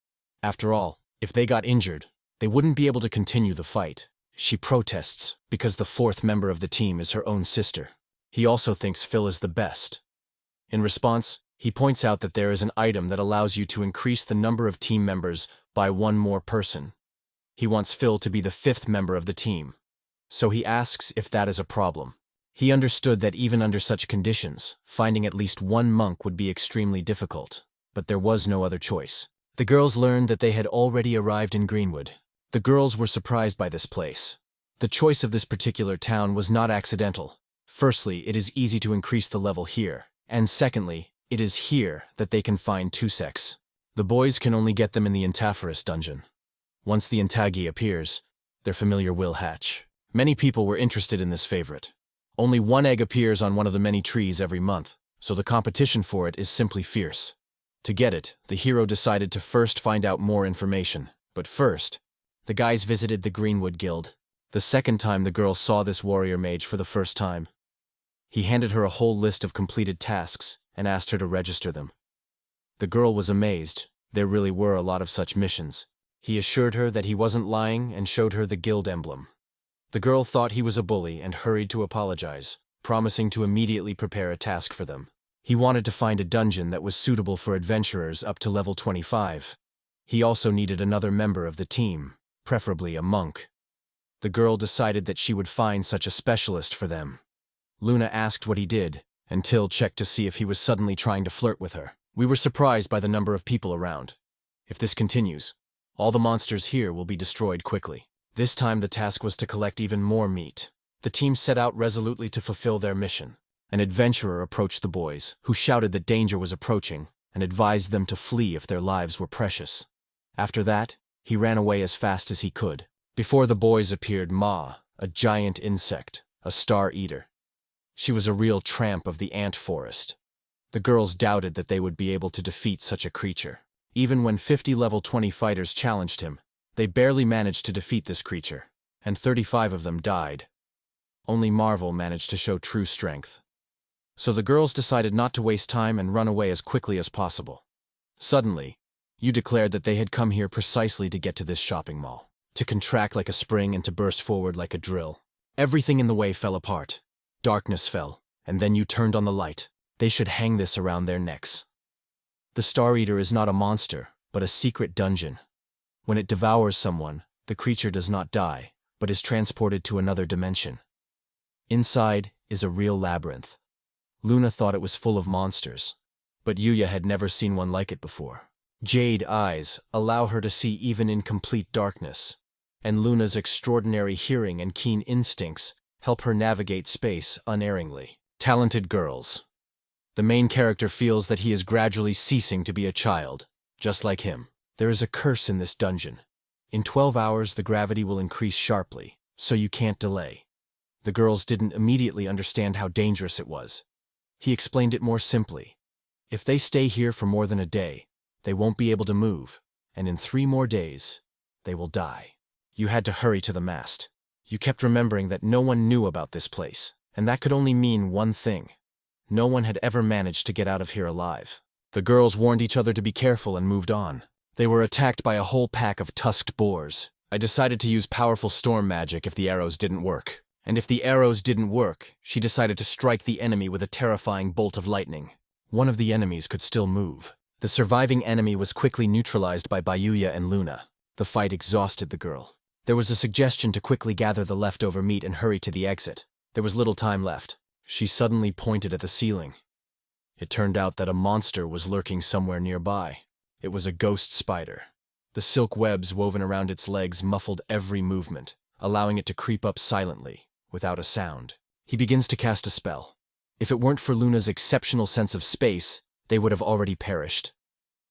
After all, if they got injured, they wouldn't be able to continue the fight. She protests because the fourth member of the team is her own sister. He also thinks Phil is the best. In response, he points out that there is an item that allows you to increase the number of team members by one more person. He wants Phil to be the fifth member of the team, so he asks if that is a problem. He understood that even under such conditions, finding at least one monk would be extremely difficult, but there was no other choice. The girls learned that they had already arrived in Greenwood. The girls were surprised by this place. The choice of this particular town was not accidental. Firstly, it is easy to increase the level here, and secondly, it is here that they can find Tuseks. The boys can only get them in the Adventurer'S dungeon. Once the Intagi appears, their familiar will hatch. Many people were interested in this favorite. Only one egg appears on one of the many trees every month, so the competition for it is simply fierce. To get it, the hero decided to first find out more information. But first, the guys visited the Greenwood Guild. The second time the girl saw this warrior mage for the first time. He handed her a whole list of completed tasks and asked her to register them. The girl was amazed. There really were a lot of such missions. He assured her that he wasn't lying and showed her the guild emblem. The girl thought he was a bully and hurried to apologize, promising to immediately prepare a task for them. He wanted to find a dungeon that was suitable for adventurers up to level 25. He also needed another member of the team, preferably a monk. The girl decided that she would find such a specialist for them. Luna asked what he did, and Till checked to see if he was suddenly trying to flirt with her. We were surprised by the number of people around. If this continues, all the monsters here will be destroyed quickly. This time the task was to collect even more meat. The team set out resolutely to fulfill their mission. An adventurer approached the boys, who shouted that danger was approaching, and advised them to flee if their lives were precious. After that, he ran away as fast as he could. Before the boys appeared Ma, a giant insect, a star-eater. She was a real tramp of the ant forest. The girls doubted that they would be able to defeat such a creature. Even when 50 level 20 fighters challenged him, they barely managed to defeat this creature, and 35 of them died. Only Marvel managed to show true strength. So the girls decided not to waste time and run away as quickly as possible. Suddenly, you declared that they had come here precisely to get to this shopping mall, to contract like a spring and to burst forward like a drill. Everything in the way fell apart. Darkness fell, and then you turned on the light. They should hang this around their necks. The Star Eater is not a monster, but a secret dungeon. When it devours someone, the creature does not die, but is transported to another dimension. Inside is a real labyrinth. Luna thought it was full of monsters, but Yuya had never seen one like it before. Jade eyes allow her to see even in complete darkness, and Luna's extraordinary hearing and keen instincts help her navigate space unerringly. Talented girls. The main character feels that he is gradually ceasing to be a child, just like him. There is a curse in this dungeon. In 12 hours, the gravity will increase sharply, so you can't delay. The girls didn't immediately understand how dangerous it was. He explained it more simply. If they stay here for more than a day, they won't be able to move, and in 3 more days, they will die. You had to hurry to the mast. You kept remembering that no one knew about this place, and that could only mean one thing. No one had ever managed to get out of here alive. The girls warned each other to be careful and moved on. They were attacked by a whole pack of tusked boars. I decided to use powerful storm magic if the arrows didn't work. And if the arrows didn't work, she decided to strike the enemy with a terrifying bolt of lightning. One of the enemies could still move. The surviving enemy was quickly neutralized by Bayuya and Luna. The fight exhausted the girl. There was a suggestion to quickly gather the leftover meat and hurry to the exit. There was little time left. She suddenly pointed at the ceiling. It turned out that a monster was lurking somewhere nearby. It was a ghost spider. The silk webs woven around its legs muffled every movement, allowing it to creep up silently, without a sound. He begins to cast a spell. If it weren't for Luna's exceptional sense of space, they would have already perished.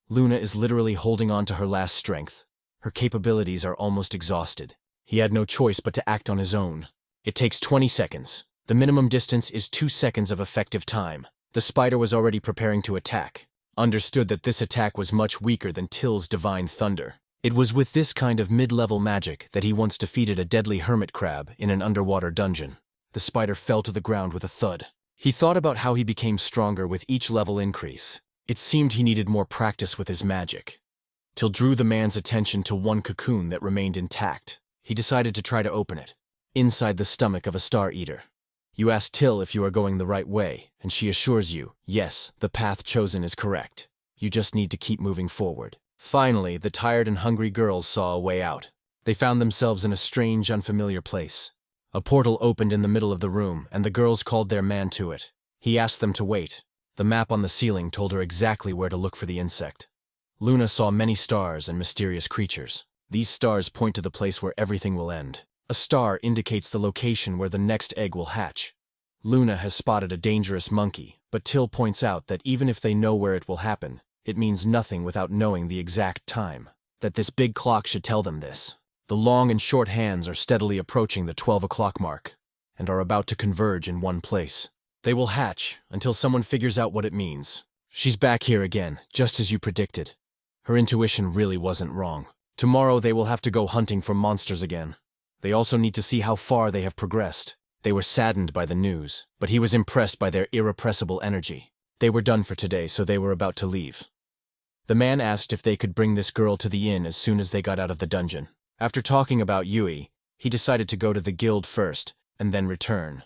Luna is literally holding on to her last strength. Her capabilities are almost exhausted. He had no choice but to act on his own. It takes 20 seconds. The minimum distance is 2 seconds of effective time. The spider was already preparing to attack. Understood that this attack was much weaker than Till's divine thunder. It was with this kind of mid-level magic that he once defeated a deadly hermit crab in an underwater dungeon. The spider fell to the ground with a thud. He thought about how he became stronger with each level increase. It seemed he needed more practice with his magic. Till drew the man's attention to one cocoon that remained intact. He decided to try to open it. Inside the stomach of a Star Eater. You ask Till if you are going the right way, and she assures you, yes, the path chosen is correct. You just need to keep moving forward. Finally, the tired and hungry girls saw a way out. They found themselves in a strange, unfamiliar place. A portal opened in the middle of the room, and the girls called their man to it. He asked them to wait. The map on the ceiling told her exactly where to look for the insect. Luna saw many stars and mysterious creatures. These stars point to the place where everything will end. A star indicates the location where the next egg will hatch. Luna has spotted a dangerous monkey, but Till points out that even if they know where it will happen, it means nothing without knowing the exact time. That this big clock should tell them this. The long and short hands are steadily approaching the 12 o'clock mark, and are about to converge in one place. They will hatch until someone figures out what it means. She's back here again, just as you predicted. Her intuition really wasn't wrong. Tomorrow they will have to go hunting for monsters again. They also need to see how far they have progressed. They were saddened by the news, but he was impressed by their irrepressible energy. They were done for today, so they were about to leave. The man asked if they could bring this girl to the inn as soon as they got out of the dungeon. After talking about Yui, he decided to go to the guild first, and then return.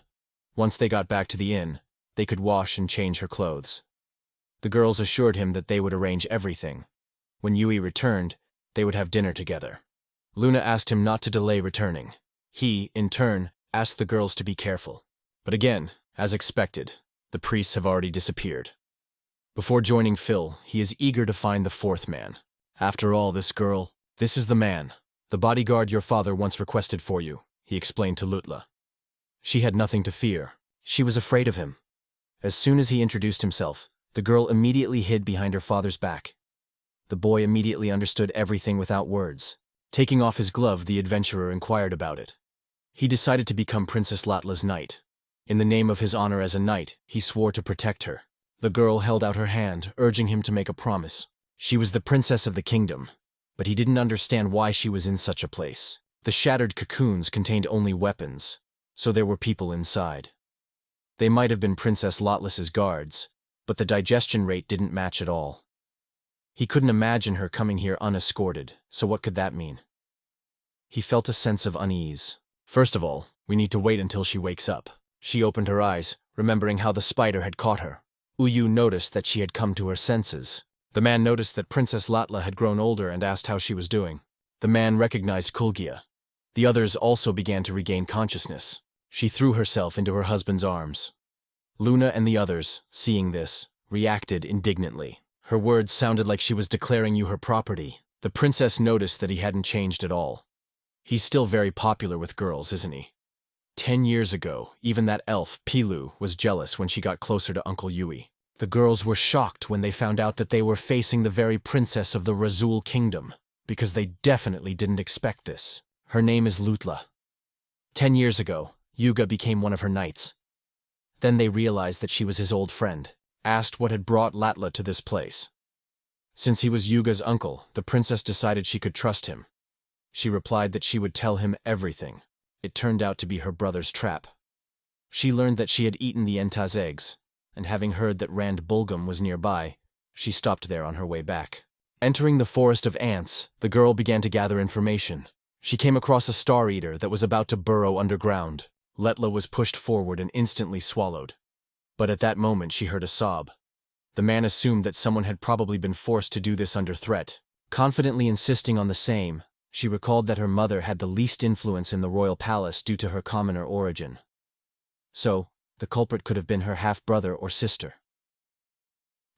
Once they got back to the inn, they could wash and change her clothes. The girls assured him that they would arrange everything. When Yui returned, they would have dinner together. Luna asked him not to delay returning. He, in turn, asked the girls to be careful. But again, as expected, the priests have already disappeared. Before joining Phil, he is eager to find the 4th man. After all, this is the man. The bodyguard your father once requested for you, he explained to Lutla. She had nothing to fear. She was afraid of him. As soon as he introduced himself, the girl immediately hid behind her father's back. The boy immediately understood everything without words. Taking off his glove, the adventurer inquired about it. He decided to become Princess Latla's knight. In the name of his honor as a knight, he swore to protect her. The girl held out her hand, urging him to make a promise. She was the princess of the kingdom, but he didn't understand why she was in such a place. The shattered cocoons contained only weapons. so there were people inside. They might have been Princess Lotless's guards, but the digestion rate didn't match at all. He couldn't imagine her coming here unescorted, so what could that mean? He felt a sense of unease. First of all, we need to wait until she wakes up. She opened her eyes, remembering how the spider had caught her. Uyu noticed that she had come to her senses. The man noticed that Princess Latla had grown older and asked how she was doing. The man recognized Kulgia. The others also began to regain consciousness. She threw herself into her husband's arms. Luna and the others, seeing this, reacted indignantly. Her words sounded like she was declaring you her property. The princess noticed that he hadn't changed at all. He's still very popular with girls, isn't he? 10 years ago, even that elf, Pilu, was jealous when she got closer to Uncle Yui. The girls were shocked when they found out that they were facing the very princess of the Razul kingdom, because they definitely didn't expect this. Her name is Lutla. 10 years ago, Yuga became one of her knights. Then they realized that she was his old friend, asked what had brought Latla to this place. Since he was Yuga's uncle, the princess decided she could trust him. She replied that she would tell him everything. It turned out to be her brother's trap. She learned that she had eaten the Enta's eggs, and having heard that Rand Bulgham was nearby, she stopped there on her way back. Entering the forest of ants, the girl began to gather information. She came across a star eater that was about to burrow underground. Letla was pushed forward and instantly swallowed. But at that moment she heard a sob. The man assumed that someone had probably been forced to do this under threat. Confidently insisting on the same, she recalled that her mother had the least influence in the royal palace due to her commoner origin. So, the culprit could have been her half-brother or sister.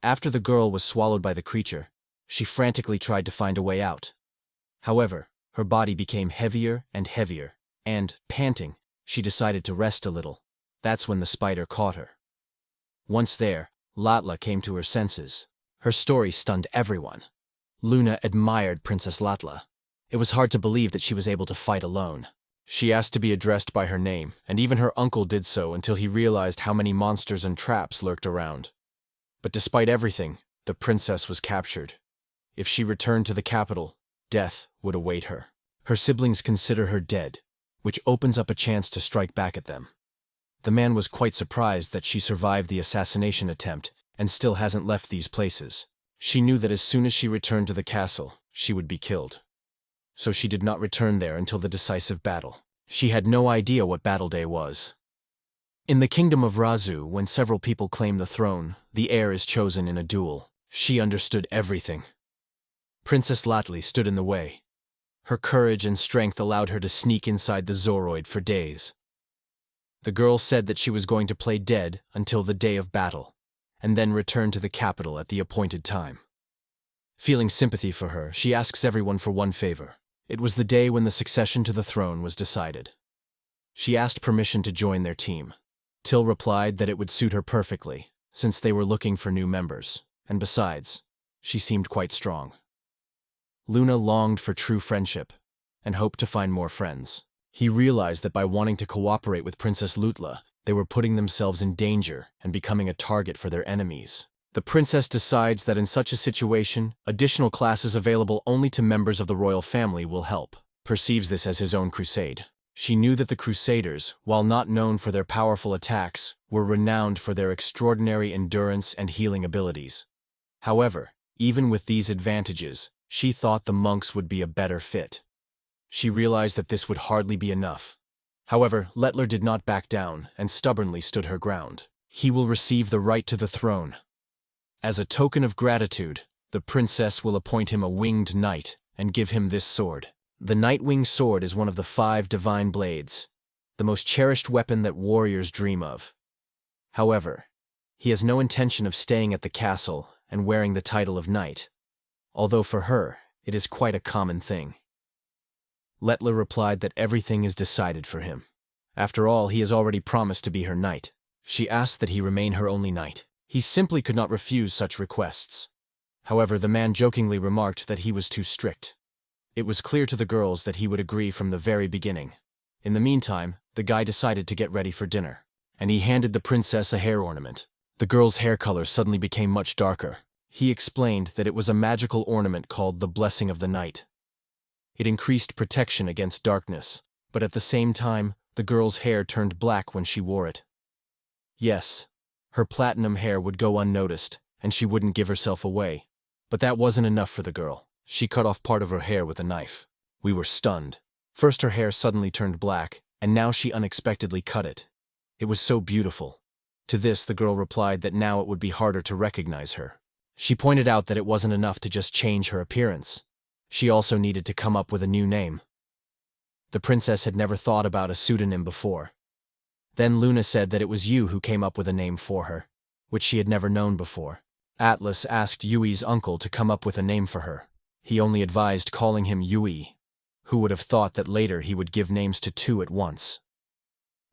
After the girl was swallowed by the creature, she frantically tried to find a way out. However, her body became heavier and heavier, and, panting, she decided to rest a little. That's when the spider caught her. Once there, Latla came to her senses. Her story stunned everyone. Luna admired Princess Latla. It was hard to believe that she was able to fight alone. She asked to be addressed by her name, and even her uncle did so until he realized how many monsters and traps lurked around. But despite everything, the princess was captured. If she returned to the capital, death would await her. Her siblings consider her dead, which opens up a chance to strike back at them. The man was quite surprised that she survived the assassination attempt and still hasn't left these places. She knew that as soon as she returned to the castle, she would be killed. So she did not return there until the decisive battle. She had no idea what battle day was. In the kingdom of Razu, when several people claim the throne, the heir is chosen in a duel. She understood everything. Princess Latli stood in the way. Her courage and strength allowed her to sneak inside the Zoroid for days. The girl said that she was going to play dead until the day of battle, and then return to the capital at the appointed time. Feeling sympathy for her, she asks everyone for one favor. It was the day when the succession to the throne was decided. She asked permission to join their team. Till replied that it would suit her perfectly, since they were looking for new members, and besides, she seemed quite strong. Luna longed for true friendship, and hoped to find more friends. He realized that by wanting to cooperate with Princess Lutla, they were putting themselves in danger and becoming a target for their enemies. The princess decides that in such a situation, additional classes available only to members of the royal family will help. Perceives this as his own crusade. She knew that the Crusaders, while not known for their powerful attacks, were renowned for their extraordinary endurance and healing abilities. However, even with these advantages, she thought the monks would be a better fit. She realized that this would hardly be enough. However, Letler did not back down and stubbornly stood her ground. He will receive the right to the throne. As a token of gratitude, the princess will appoint him a winged knight and give him this sword. The Nightwing sword is one of the 5 divine blades, the most cherished weapon that warriors dream of. However, he has no intention of staying at the castle and wearing the title of knight, although for her, it is quite a common thing. Letla replied that everything is decided for him. After all, he has already promised to be her knight. She asked that he remain her only knight. He simply could not refuse such requests. However, the man jokingly remarked that he was too strict. It was clear to the girls that he would agree from the very beginning. In the meantime, the guy decided to get ready for dinner, and he handed the princess a hair ornament. The girl's hair color suddenly became much darker. He explained that it was a magical ornament called the Blessing of the Night. It increased protection against darkness, but at the same time, The girl's hair turned black when she wore it. Yes, her platinum hair would go unnoticed, and she wouldn't give herself away. But that wasn't enough for the girl. She cut off part of her hair with a knife. We were stunned. First her hair suddenly turned black, and now she unexpectedly cut it. It was so beautiful. To this the girl replied that now it would be harder to recognize her. She pointed out that it wasn't enough to just change her appearance. She also needed to come up with a new name. The princess had never thought about a pseudonym before. Then Luna said that it was Yu who came up with a name for her, which she had never known before. Atlas asked Yui's uncle to come up with a name for her. He only advised calling him Yui. Who would have thought that later he would give names to two at once?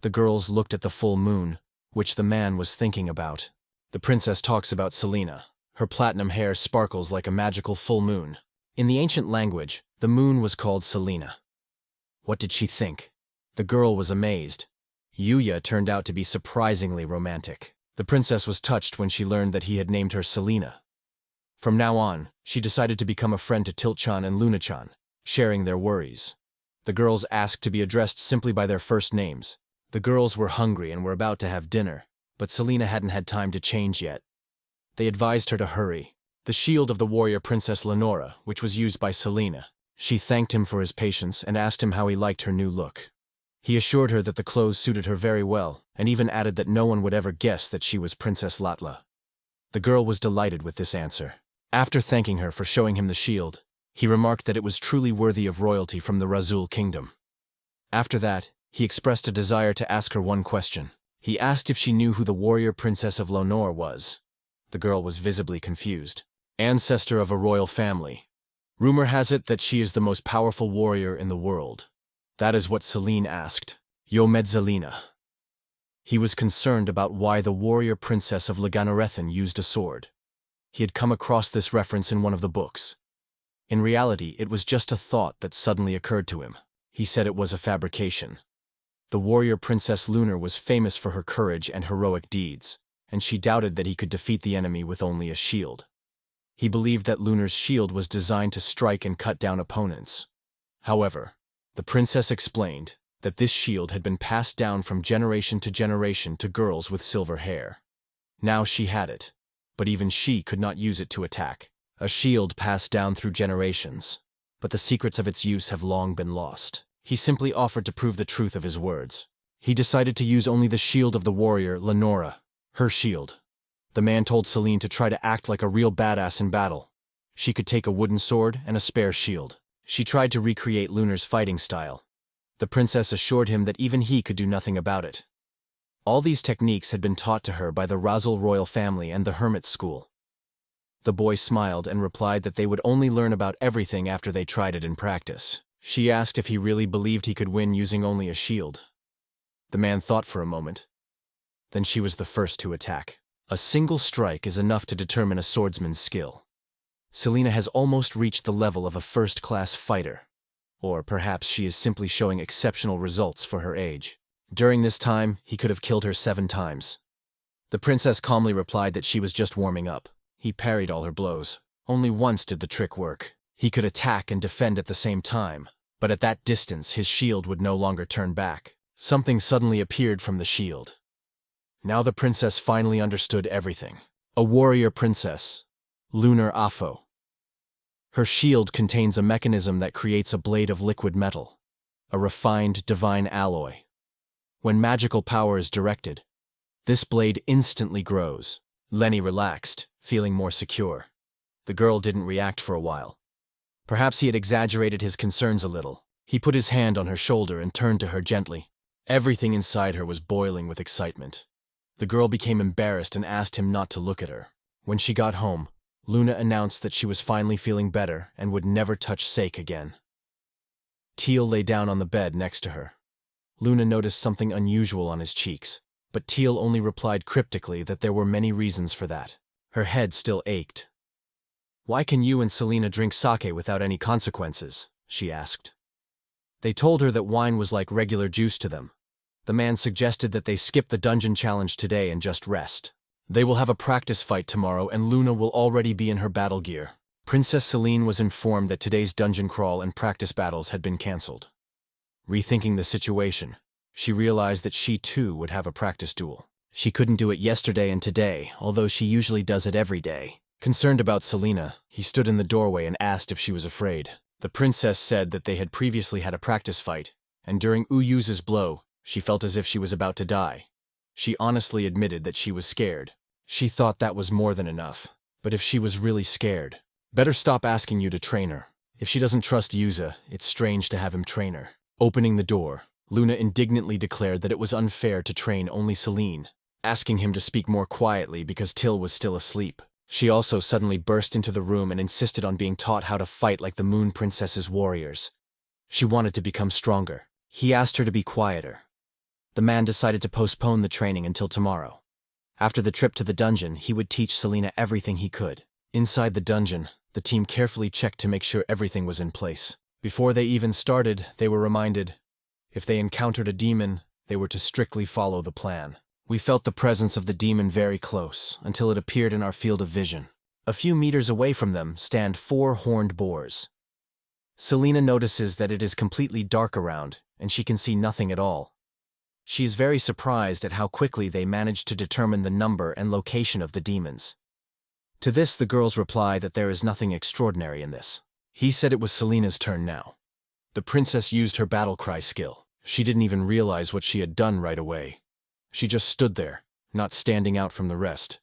The girls looked at the full moon, which the man was thinking about. The princess talks about Selena. Her platinum hair sparkles like a magical full moon. In the ancient language, the moon was called Selena. What did she think? The girl was amazed. Yuya turned out to be surprisingly romantic. The princess was touched when she learned that he had named her Selena. From now on, she decided to become a friend to Tilt-chan and Luna-chan, sharing their worries. The girls asked to be addressed simply by their first names. The girls were hungry and were about to have dinner, but Selena hadn't had time to change yet. They advised her to hurry. The shield of the warrior princess Lenora, which was used by Selena. She thanked him for his patience and asked him how he liked her new look. He assured her that the clothes suited her very well, and even added that no one would ever guess that she was Princess Latla. The girl was delighted with this answer. After thanking her for showing him the shield, he remarked that it was truly worthy of royalty from the Razul kingdom. After that, he expressed a desire to ask her one question. He asked if she knew who the warrior princess of Lenore was. The girl was visibly confused. Ancestor of a royal family. Rumor has it that she is the most powerful warrior in the world. That is what Selene asked. Yo Medzelina. He was concerned about why the warrior princess of Leganarethan used a sword. He had come across this reference in one of the books. In reality, it was just a thought that suddenly occurred to him. He said it was a fabrication. The warrior princess Lunar was famous for her courage and heroic deeds, and she doubted that he could defeat the enemy with only a shield. He believed that Lunar's shield was designed to strike and cut down opponents. However, the princess explained that this shield had been passed down from generation to girls with silver hair. Now she had it, but even she could not use it to attack. A shield passed down through generations, but the secrets of its use have long been lost. He simply offered to prove the truth of his words. He decided to use only the shield of the warrior, Lenora, her shield. The man told Selene to try to act like a real badass in battle. She could take a wooden sword and a spare shield. She tried to recreate Lunar's fighting style. The princess assured him that even he could do nothing about it. All these techniques had been taught to her by the Razul royal family and the hermit school. The boy smiled and replied that they would only learn about everything after they tried it in practice. She asked if he really believed he could win using only a shield. The man thought for a moment. Then she was the first to attack. A single strike is enough to determine a swordsman's skill. Selena has almost reached the level of a first-class fighter. Or perhaps she is simply showing exceptional results for her age. During this time, he could have killed her 7 times. The princess calmly replied that she was just warming up. He parried all her blows. Only once did the trick work. He could attack and defend at the same time, but at that distance his shield would no longer turn back. Something suddenly appeared from the shield. Now the princess finally understood everything. A warrior princess, Lunar Afo. Her shield contains a mechanism that creates a blade of liquid metal, a refined divine alloy. When magical power is directed, this blade instantly grows. Lenny relaxed, feeling more secure. The girl didn't react for a while. Perhaps he had exaggerated his concerns a little. He put his hand on her shoulder and turned to her gently. Everything inside her was boiling with excitement. The girl became embarrassed and asked him not to look at her. When she got home, Luna announced that she was finally feeling better and would never touch Sake again. Teal lay down on the bed next to her. Luna noticed something unusual on his cheeks, but Teal only replied cryptically that there were many reasons for that. Her head still ached. "Why can you and Selena drink sake without any consequences?" she asked. They told her that wine was like regular juice to them. The man suggested that they skip the dungeon challenge today and just rest. They will have a practice fight tomorrow and Luna will already be in her battle gear. Princess Selene was informed that today's dungeon crawl and practice battles had been cancelled. Rethinking the situation, She realized that she too would have a practice duel. She couldn't do it yesterday and today, although she usually does it every day. Concerned about Selena, he stood in the doorway and asked if she was afraid. The princess said that they had previously had a practice fight, and during Uyu's blow, she felt as if she was about to die. She honestly admitted that she was scared. She thought that was more than enough. But if she was really scared, better stop asking you to train her. If she doesn't trust Yuza, it's strange to have him train her. Opening the door, Luna indignantly declared that it was unfair to train only Selene, asking him to speak more quietly because Till was still asleep. She also suddenly burst into the room and insisted on being taught how to fight like the Moon Princess's warriors. She wanted to become stronger. He asked her to be quieter. The man decided to postpone the training until tomorrow. After the trip to the dungeon, he would teach Selena everything he could. Inside the dungeon, the team carefully checked to make sure everything was in place. Before they even started, they were reminded, if they encountered a demon, they were to strictly follow the plan. We felt the presence of the demon very close, until it appeared in our field of vision. A few meters away from them stand 4 horned boars. Selena notices that it is completely dark around, and she can see nothing at all. She is very surprised at how quickly they managed to determine the number and location of the demons. To this, the girls reply that there is nothing extraordinary in this. He said it was Selena's turn now. The princess used her battle cry skill. She didn't even realize what she had done right away. She just stood there, not standing out from the rest.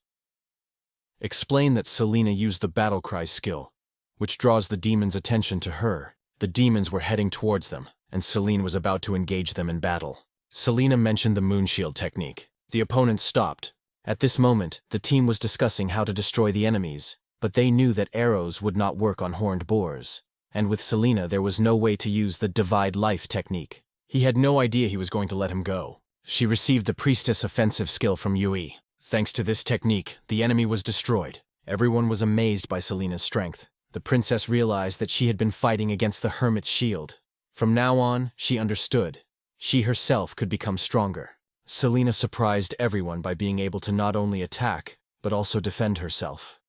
Explain that Selena used the battle cry skill, which draws the demons' attention to her. The demons were heading towards them, and Selena was about to engage them in battle. Selena mentioned the moonshield technique. The opponents stopped. At this moment, the team was discussing how to destroy the enemies, but they knew that arrows would not work on horned boars, and with Selena there was no way to use the divide life technique. He had no idea he was going to let him go. She received the priestess offensive skill from Yui. Thanks to this technique, the enemy was destroyed. Everyone was amazed by Selena's strength. The princess realized that she had been fighting against the hermit's shield. From now on, she understood. She herself could become stronger. Selena surprised everyone by being able to not only attack, but also defend herself.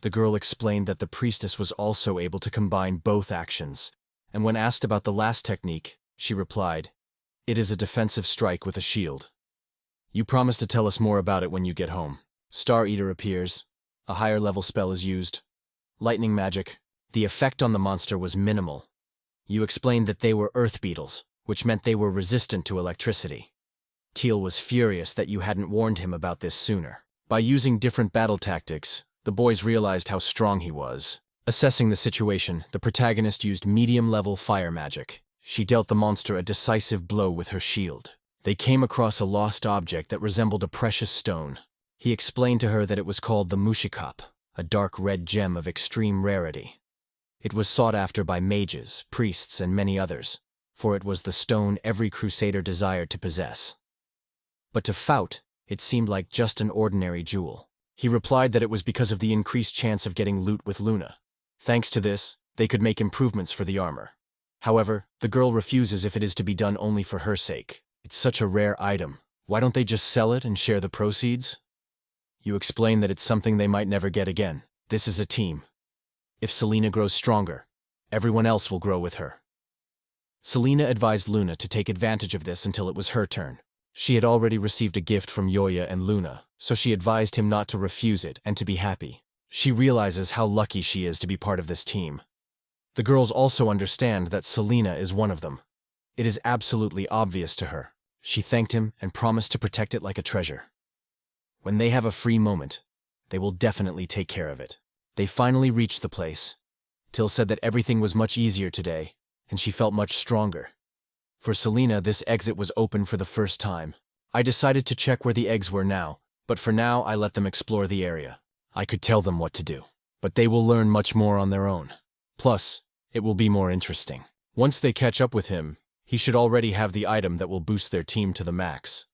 The girl explained that the priestess was also able to combine both actions, and when asked about the last technique, she replied, "It is a defensive strike with a shield. You promise to tell us more about it when you get home." Star Eater appears. A higher level spell is used. Lightning magic. The effect on the monster was minimal. You explained that they were earth beetles, which meant they were resistant to electricity. Teal was furious that you hadn't warned him about this sooner. By using different battle tactics, the boys realized how strong he was. Assessing the situation, the protagonist used medium-level fire magic. She dealt the monster a decisive blow with her shield. They came across a lost object that resembled a precious stone. He explained to her that it was called the mangacap, a dark red gem of extreme rarity. It was sought after by mages, priests, and many others, for it was the stone every crusader desired to possess. But to Faut, it seemed like just an ordinary jewel. He replied that it was because of the increased chance of getting loot with Luna. Thanks to this, they could make improvements for the armor. However, the girl refuses if it is to be done only for her sake. It's such a rare item. Why don't they just sell it and share the proceeds? You explain that it's something they might never get again. This is a team. If Selena grows stronger, everyone else will grow with her. Selena advised Luna to take advantage of this until it was her turn. She had already received a gift from Yoya and Luna, so she advised him not to refuse it and to be happy. She realizes how lucky she is to be part of this team. The girls also understand that Selena is one of them. It is absolutely obvious to her. She thanked him and promised to protect it like a treasure. When they have a free moment, they will definitely take care of it. They finally reached the place. Till said that everything was much easier today, and she felt much stronger. For Selena, this exit was open for the first time. I decided to check where the eggs were now, but for now I let them explore the area. I could tell them what to do, but they will learn much more on their own. Plus, it will be more interesting. Once they catch up with him, he should already have the item that will boost their team to the max.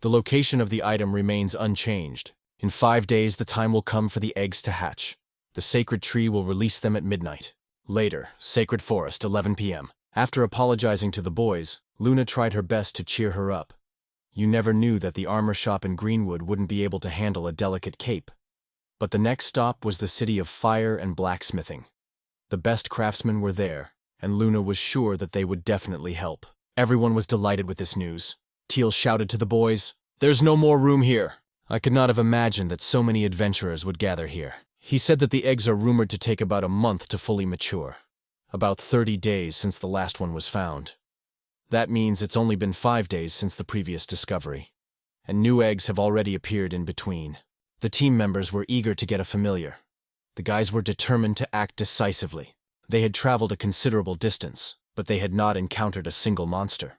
The location of the item remains unchanged. In 5 days, the time will come for the eggs to hatch. The sacred tree will release them at midnight. Later, Sacred Forest, 11 p.m. After apologizing to the boys, Luna tried her best to cheer her up. You never knew that the armor shop in Greenwood wouldn't be able to handle a delicate cape. But the next stop was the city of fire and blacksmithing. The best craftsmen were there, and Luna was sure that they would definitely help. Everyone was delighted with this news. Teal shouted to the boys, "There's no more room here." I could not have imagined that so many adventurers would gather here. He said that the eggs are rumored to take about a month to fully mature. About 30 days since the last one was found. That means it's only been 5 days since the previous discovery. And new eggs have already appeared in between. The team members were eager to get a familiar. The guys were determined to act decisively. They had traveled a considerable distance, but they had not encountered a single monster.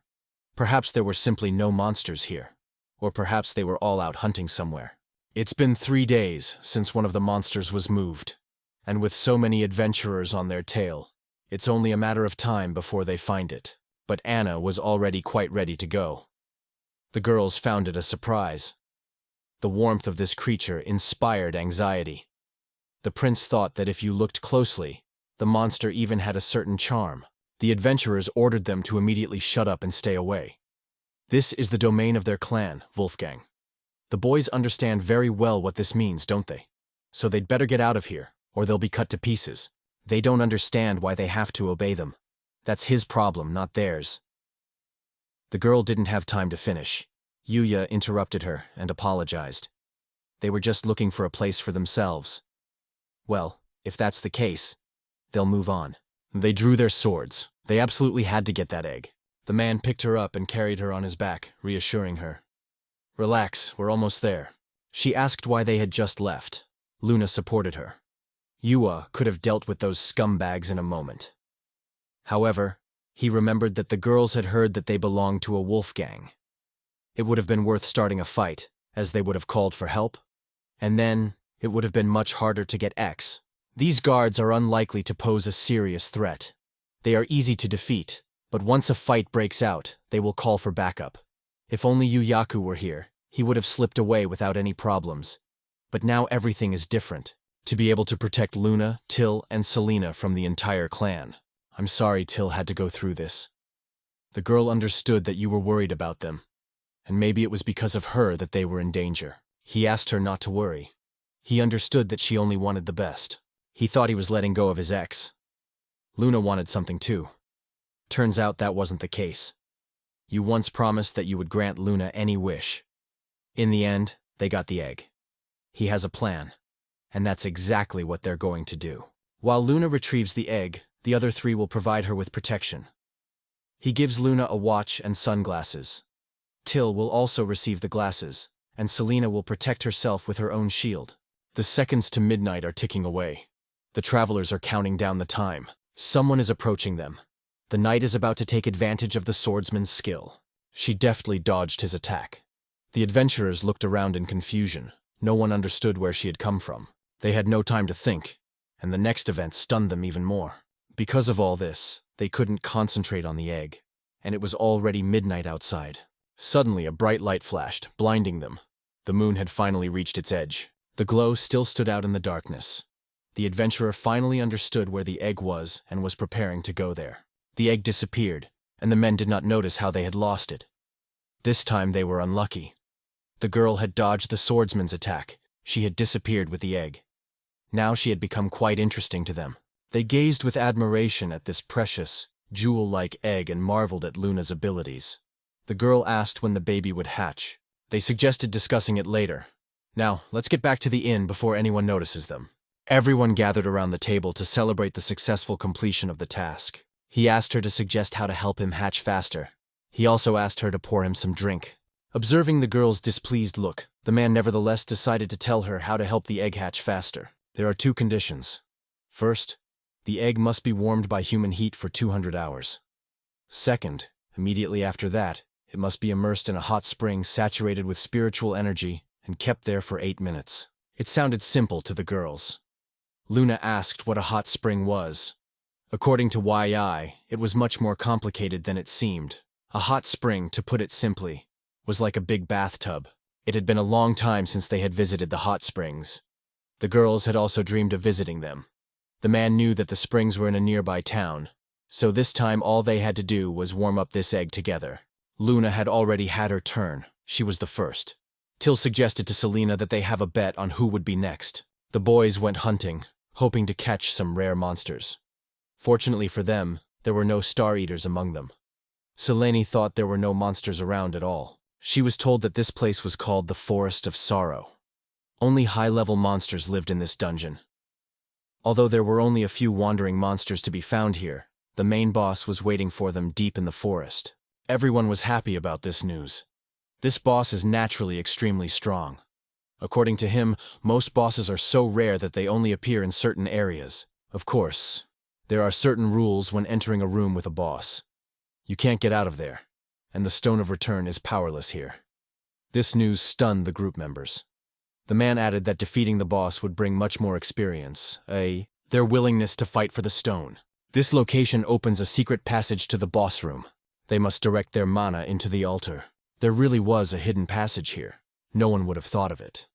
Perhaps there were simply no monsters here. Or perhaps they were all out hunting somewhere. It's been 3 days since one of the monsters was moved. And with so many adventurers on their tail, it's only a matter of time before they find it. But Anna was already quite ready to go. The girls found it a surprise. The warmth of this creature inspired anxiety. The prince thought that if you looked closely, the monster even had a certain charm. The adventurers ordered them to immediately shut up and stay away. This is the domain of their clan, Wolfgang. The boys understand very well what this means, don't they? So they'd better get out of here, or they'll be cut to pieces. They don't understand why they have to obey them. That's his problem, not theirs. The girl didn't have time to finish. Yuya interrupted her and apologized. They were just looking for a place for themselves. Well, if that's the case, they'll move on. They drew their swords. They absolutely had to get that egg. The man picked her up and carried her on his back, reassuring her. "Relax, we're almost there." She asked why they had just left. Luna supported her. Yuya could have dealt with those scumbags in a moment. However, he remembered that the girls had heard that they belonged to a wolf gang. It would have been worth starting a fight, as they would have called for help. And then, it would have been much harder to get X. These guards are unlikely to pose a serious threat. They are easy to defeat, but once a fight breaks out, they will call for backup. If only Yuyaku were here, he would have slipped away without any problems. But now everything is different. To be able to protect Luna, Till, and Selena from the entire clan. I'm sorry Till had to go through this. The girl understood that you were worried about them. And maybe it was because of her that they were in danger. He asked her not to worry. He understood that she only wanted the best. He thought he was letting go of his ex. Luna wanted something too. Turns out that wasn't the case. You once promised that you would grant Luna any wish. In the end, they got the egg. He has a plan. And that's exactly what they're going to do. While Luna retrieves the egg, the other 3 will provide her with protection. He gives Luna a watch and sunglasses. Till will also receive the glasses, and Selena will protect herself with her own shield. The seconds to midnight are ticking away. The travelers are counting down the time. Someone is approaching them. The knight is about to take advantage of the swordsman's skill. She deftly dodged his attack. The adventurers looked around in confusion. No one understood where she had come from. They had no time to think, and the next event stunned them even more. Because of all this, they couldn't concentrate on the egg, and it was already midnight outside. Suddenly a bright light flashed, blinding them. The moon had finally reached its edge. The glow still stood out in the darkness. The adventurer finally understood where the egg was and was preparing to go there. The egg disappeared, and the men did not notice how they had lost it. This time they were unlucky. The girl had dodged the swordsman's attack. She had disappeared with the egg. Now she had become quite interesting to them. They gazed with admiration at this precious, jewel-like egg and marveled at Luna's abilities. The girl asked when the baby would hatch. They suggested discussing it later. Now, let's get back to the inn before anyone notices them. Everyone gathered around the table to celebrate the successful completion of the task. He asked her to suggest how to help him hatch faster. He also asked her to pour him some drink. Observing the girl's displeased look, the man nevertheless decided to tell her how to help the egg hatch faster. There are 2 conditions. First, the egg must be warmed by human heat for 200 hours. Second, immediately after that, it must be immersed in a hot spring saturated with spiritual energy and kept there for 8 minutes. It sounded simple to the girls. Luna asked what a hot spring was. According to YI, it was much more complicated than it seemed. A hot spring, to put it simply, was like a big bathtub. It had been a long time since they had visited the hot springs. The girls had also dreamed of visiting them. The man knew that the springs were in a nearby town, so this time all they had to do was warm up this egg together. Luna had already had her turn. She was the first. Till suggested to Selena that they have a bet on who would be next. The boys went hunting, hoping to catch some rare monsters. Fortunately for them, there were no star eaters among them. Selena thought there were no monsters around at all. She was told that this place was called the Forest of Sorrow. Only high-level monsters lived in this dungeon. Although there were only a few wandering monsters to be found here, the main boss was waiting for them deep in the forest. Everyone was happy about this news. This boss is naturally extremely strong. According to him, most bosses are so rare that they only appear in certain areas. Of course, there are certain rules when entering a room with a boss. You can't get out of there, and the Stone of Return is powerless here. This news stunned the group members. The man added that defeating the boss would bring much more experience, their willingness to fight for the stone. This location opens a secret passage to the boss room. They must direct their mana into the altar. There really was a hidden passage here. No one would have thought of it.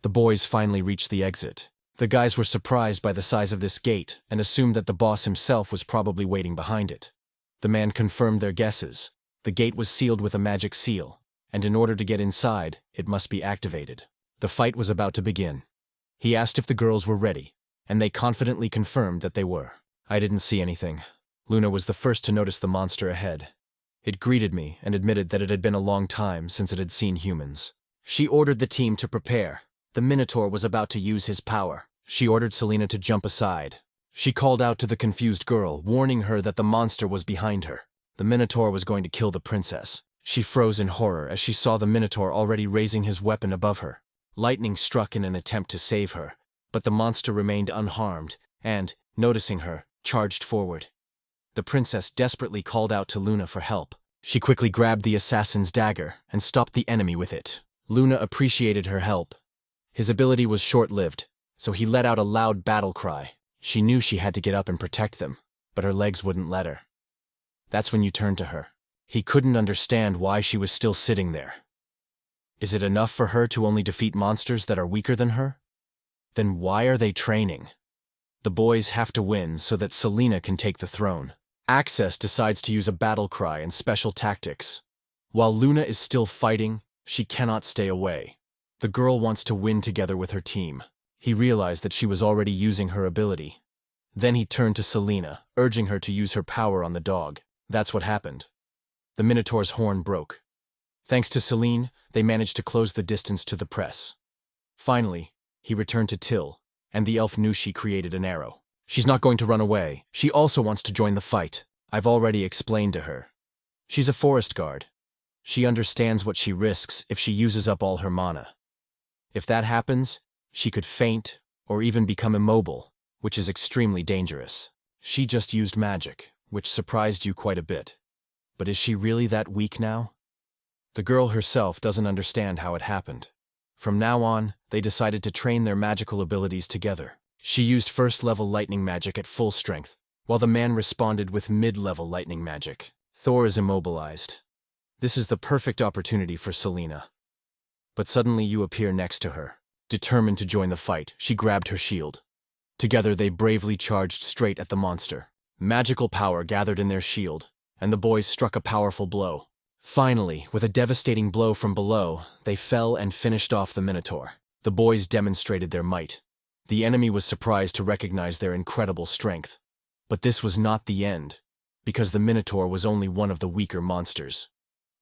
The boys finally reached the exit. The guys were surprised by the size of this gate and assumed that the boss himself was probably waiting behind it. The man confirmed their guesses. The gate was sealed with a magic seal, and in order to get inside, it must be activated. The fight was about to begin. He asked if the girls were ready, and they confidently confirmed that they were. I didn't see anything. Luna was the first to notice the monster ahead. It greeted me and admitted that it had been a long time since it had seen humans. She ordered the team to prepare. The Minotaur was about to use his power. She ordered Selena to jump aside. She called out to the confused girl, warning her that the monster was behind her. The Minotaur was going to kill the princess. She froze in horror as she saw the Minotaur already raising his weapon above her. Lightning struck in an attempt to save her, but the monster remained unharmed and, noticing her, charged forward. The princess desperately called out to Luna for help. She quickly grabbed the assassin's dagger and stopped the enemy with it. Luna appreciated her help. His ability was short-lived, so he let out a loud battle cry. She knew she had to get up and protect them, but her legs wouldn't let her. That's when you turned to her. He couldn't understand why she was still sitting there. Is it enough for her to only defeat monsters that are weaker than her? Then why are they training? The boys have to win so that Selena can take the throne. Access decides to use a battle cry and special tactics. While Luna is still fighting, she cannot stay away. The girl wants to win together with her team. He realized that she was already using her ability. Then he turned to Selena, urging her to use her power on the dog. That's what happened. The Minotaur's horn broke. Thanks to Selene, they managed to close the distance to the press. Finally, he returned to Till, and the elf knew she created an arrow. She's not going to run away. She also wants to join the fight. I've already explained to her. She's a forest guard. She understands what she risks if she uses up all her mana. If that happens, she could faint or even become immobile, which is extremely dangerous. She just used magic, which surprised you quite a bit. But is she really that weak now? The girl herself doesn't understand how it happened. From now on, they decided to train their magical abilities together. She used first-level lightning magic at full strength, while the man responded with mid-level lightning magic. Thor is immobilized. This is the perfect opportunity for Selena. But suddenly you appear next to her. Determined to join the fight, she grabbed her shield. Together they bravely charged straight at the monster. Magical power gathered in their shield, and the boys struck a powerful blow. Finally, with a devastating blow from below, they fell and finished off the Minotaur. The boys demonstrated their might. The enemy was surprised to recognize their incredible strength. But this was not the end, because the Minotaur was only one of the weaker monsters.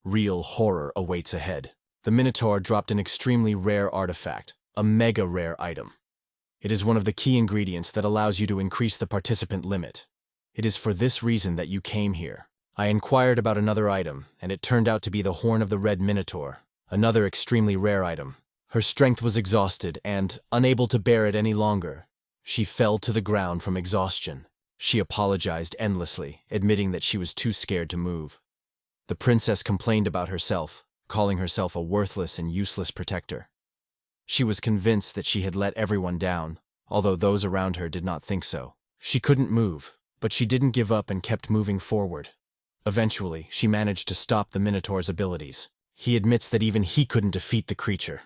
Real horror awaits ahead. The Minotaur dropped an extremely rare artifact, a mega rare item. It is one of the key ingredients that allows you to increase the participant limit. It is for this reason that you came here. I inquired about another item, and it turned out to be the Horn of the Red Minotaur, another extremely rare item. Her strength was exhausted, and, unable to bear it any longer, she fell to the ground from exhaustion. She apologized endlessly, admitting that she was too scared to move. The princess complained about herself, calling herself a worthless and useless protector. She was convinced that she had let everyone down, although those around her did not think so. She couldn't move, but she didn't give up and kept moving forward. Eventually, she managed to stop the Minotaur's abilities. He admits that even he couldn't defeat the creature.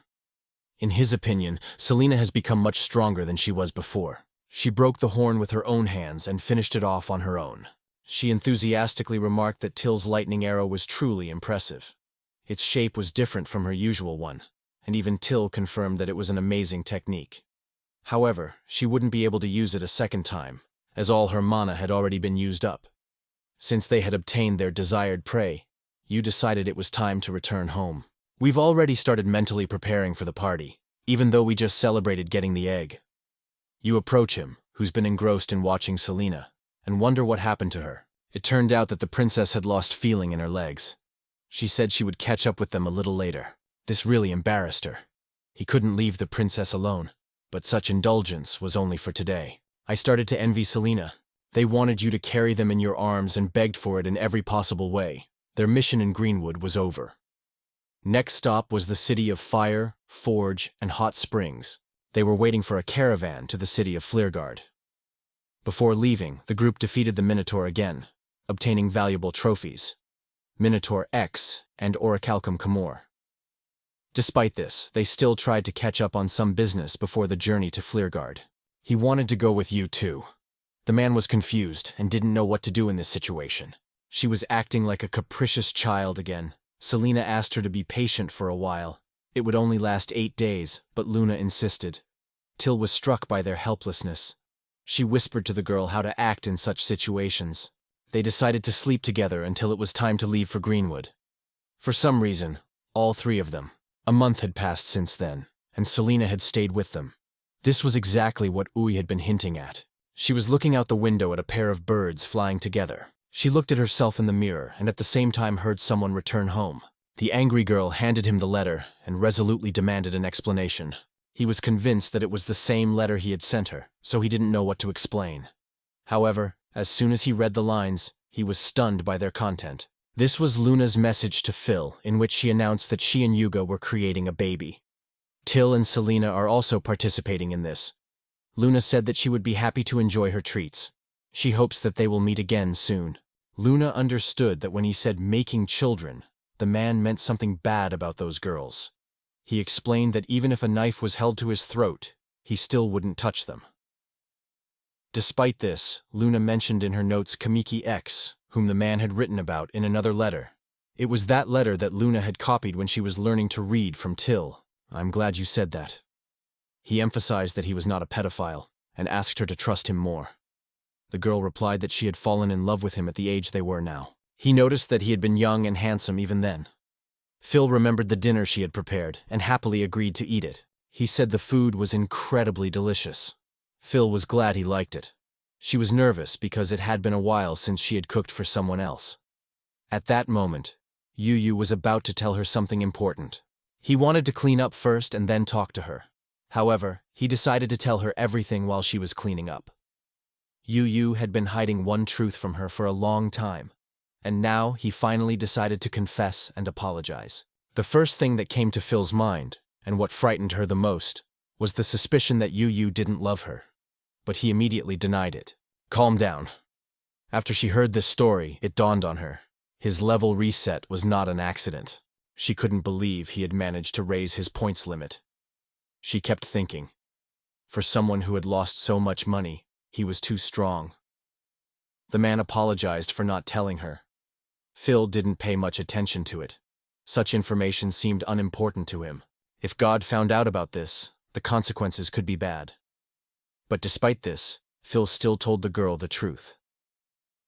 In his opinion, Selena has become much stronger than she was before. She broke the horn with her own hands and finished it off on her own. She enthusiastically remarked that Till's lightning arrow was truly impressive. Its shape was different from her usual one, and even Till confirmed that it was an amazing technique. However, she wouldn't be able to use it a second time, as all her mana had already been used up. Since they had obtained their desired prey, you decided it was time to return home. We've already started mentally preparing for the party, even though we just celebrated getting the egg. You approach him, who's been engrossed in watching Selena, and wonder what happened to her. It turned out that the princess had lost feeling in her legs. She said she would catch up with them a little later. This really embarrassed her. He couldn't leave the princess alone, but such indulgence was only for today. I started to envy Selena. They wanted you to carry them in your arms and begged for it in every possible way. Their mission in Greenwood was over. Next stop was the city of Fire, Forge, and Hot Springs. They were waiting for a caravan to the city of Fleergard. Before leaving, the group defeated the Minotaur again, obtaining valuable trophies, Minotaur X and Orichalcum Camor. Despite this, they still tried to catch up on some business before the journey to Fleergard. He wanted to go with you too. The man was confused and didn't know what to do in this situation. She was acting like a capricious child again. Selena asked her to be patient for a while. It would only last 8 days, but Luna insisted. Till was struck by their helplessness. She whispered to the girl how to act in such situations. They decided to sleep together until it was time to leave for Greenwood. For some reason, all 3 of them. A month had passed since then, and Selena had stayed with them. This was exactly what Uy had been hinting at. She was looking out the window at a pair of birds flying together. She looked at herself in the mirror and at the same time heard someone return home. The angry girl handed him the letter and resolutely demanded an explanation. He was convinced that it was the same letter he had sent her, so he didn't know what to explain. However, as soon as he read the lines, he was stunned by their content. This was Luna's message to Phil, in which she announced that she and Yuga were creating a baby. Till and Selena are also participating in this. Luna said that she would be happy to enjoy her treats. She hopes that they will meet again soon. Luna understood that when he said making children, the man meant something bad about those girls. He explained that even if a knife was held to his throat, he still wouldn't touch them. Despite this, Luna mentioned in her notes Kamiki X, whom the man had written about in another letter. It was that letter that Luna had copied when she was learning to read from Till. I'm glad you said that. He emphasized that he was not a pedophile, and asked her to trust him more. The girl replied that she had fallen in love with him at the age they were now. He noticed that he had been young and handsome even then. Phil remembered the dinner she had prepared, and happily agreed to eat it. He said the food was incredibly delicious. Phil was glad he liked it. She was nervous because it had been a while since she had cooked for someone else. At that moment, Yu was about to tell her something important. He wanted to clean up first and then talk to her. However, he decided to tell her everything while she was cleaning up. Yu had been hiding one truth from her for a long time, and now he finally decided to confess and apologize. The first thing that came to Phil's mind, and what frightened her the most, was the suspicion that Yu didn't love her. But he immediately denied it. Calm down. After she heard this story, it dawned on her. His level reset was not an accident. She couldn't believe he had managed to raise his points limit. She kept thinking. For someone who had lost so much money, he was too strong. The man apologized for not telling her. Phil didn't pay much attention to it. Such information seemed unimportant to him. If God found out about this, the consequences could be bad. But despite this, Phil still told the girl the truth.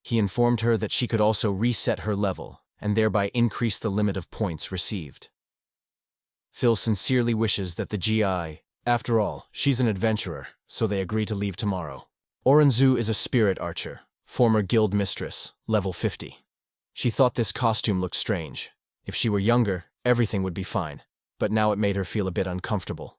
He informed her that she could also reset her level, and thereby increase the limit of points received. Phil sincerely wishes that the GI, after all, she's an adventurer, so they agree to leave tomorrow. Oranzu is a spirit archer, former guild mistress, level 50. She thought this costume looked strange. If she were younger, everything would be fine, but now it made her feel a bit uncomfortable.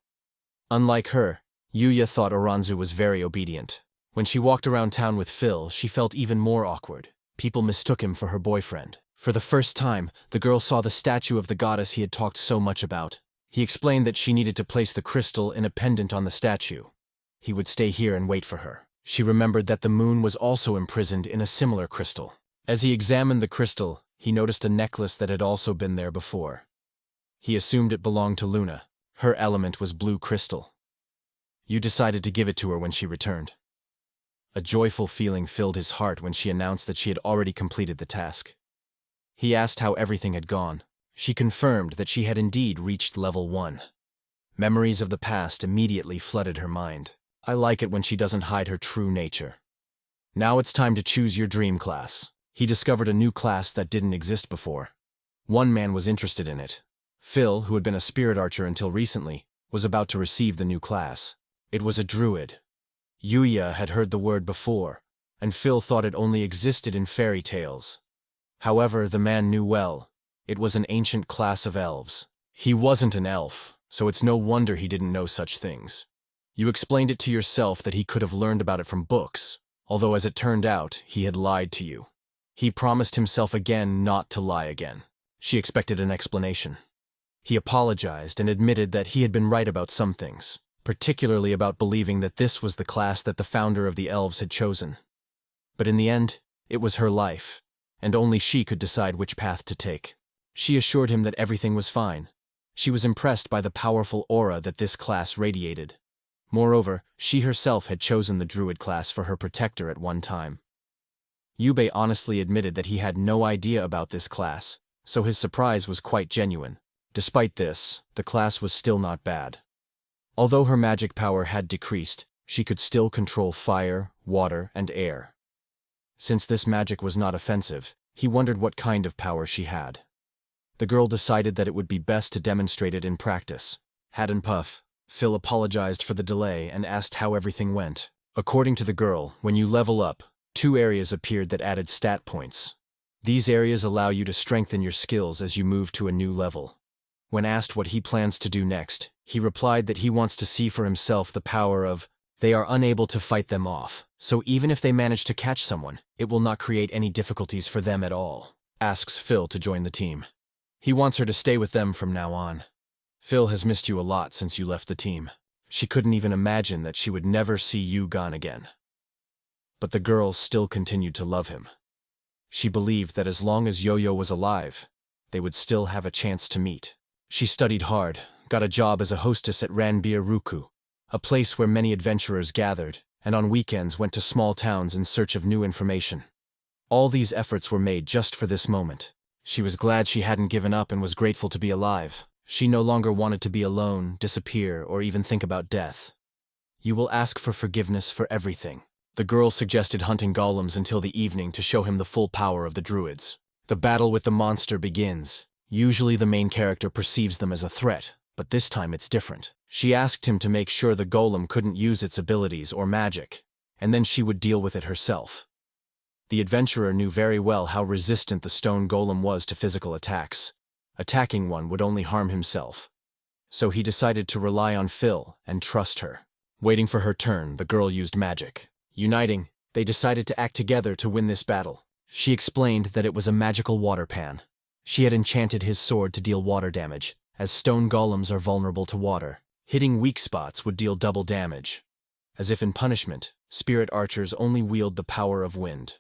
Unlike her, Yuya thought Oranzu was very obedient. When she walked around town with Phil, she felt even more awkward. People mistook him for her boyfriend. For the first time, the girl saw the statue of the goddess he had talked so much about. He explained that she needed to place the crystal in a pendant on the statue. He would stay here and wait for her. She remembered that the moon was also imprisoned in a similar crystal. As he examined the crystal, he noticed a necklace that had also been there before. He assumed it belonged to Luna. Her element was blue crystal. You decided to give it to her when she returned. A joyful feeling filled his heart when she announced that she had already completed the task. He asked how everything had gone. She confirmed that she had indeed reached level 1. Memories of the past immediately flooded her mind. I like it when she doesn't hide her true nature. Now it's time to choose your dream class. He discovered a new class that didn't exist before. One man was interested in it. Phil, who had been a spirit archer until recently, was about to receive the new class. It was a druid. Yuya had heard the word before, and Phil thought it only existed in fairy tales. However, the man knew well, it was an ancient class of elves. He wasn't an elf, so it's no wonder he didn't know such things. You explained it to yourself that he could have learned about it from books, although as it turned out, he had lied to you. He promised himself again not to lie again. She expected an explanation. He apologized and admitted that he had been right about some things, particularly about believing that this was the class that the founder of the elves had chosen. But in the end, it was her life, and only she could decide which path to take. She assured him that everything was fine. She was impressed by the powerful aura that this class radiated. Moreover, she herself had chosen the druid class for her protector at one time. Yubei honestly admitted that he had no idea about this class, so his surprise was quite genuine. Despite this, the class was still not bad. Although her magic power had decreased, she could still control fire, water, and air. Since this magic was not offensive, he wondered what kind of power she had. The girl decided that it would be best to demonstrate it in practice. Hat and puff, Phil apologized for the delay and asked how everything went. According to the girl, when you level up, 2 areas appeared that added stat points. These areas allow you to strengthen your skills as you move to a new level. When asked what he plans to do next, he replied that he wants to see for himself the power of, they are unable to fight them off, so even if they manage to catch someone, it will not create any difficulties for them at all. Asks Phil to join the team. He wants her to stay with them from now on. Phil has missed you a lot since you left the team. She couldn't even imagine that she would never see you gone again. But the girl still continued to love him. She believed that as long as Yo-Yo was alive, they would still have a chance to meet. She studied hard, got a job as a hostess at Ranbir-Ruku, a place where many adventurers gathered, and on weekends went to small towns in search of new information. All these efforts were made just for this moment. She was glad she hadn't given up and was grateful to be alive. She no longer wanted to be alone, disappear, or even think about death. You will ask for forgiveness for everything. The girl suggested hunting golems until the evening to show him the full power of the druids. The battle with the monster begins. Usually the main character perceives them as a threat, but this time it's different. She asked him to make sure the golem couldn't use its abilities or magic, and then she would deal with it herself. The adventurer knew very well how resistant the stone golem was to physical attacks. Attacking one would only harm himself. So he decided to rely on Phil and trust her. Waiting for her turn, the girl used magic. Uniting, they decided to act together to win this battle. She explained that it was a magical water pan. She had enchanted his sword to deal water damage, as stone golems are vulnerable to water. Hitting weak spots would deal double damage. As if in punishment, spirit archers only wield the power of wind.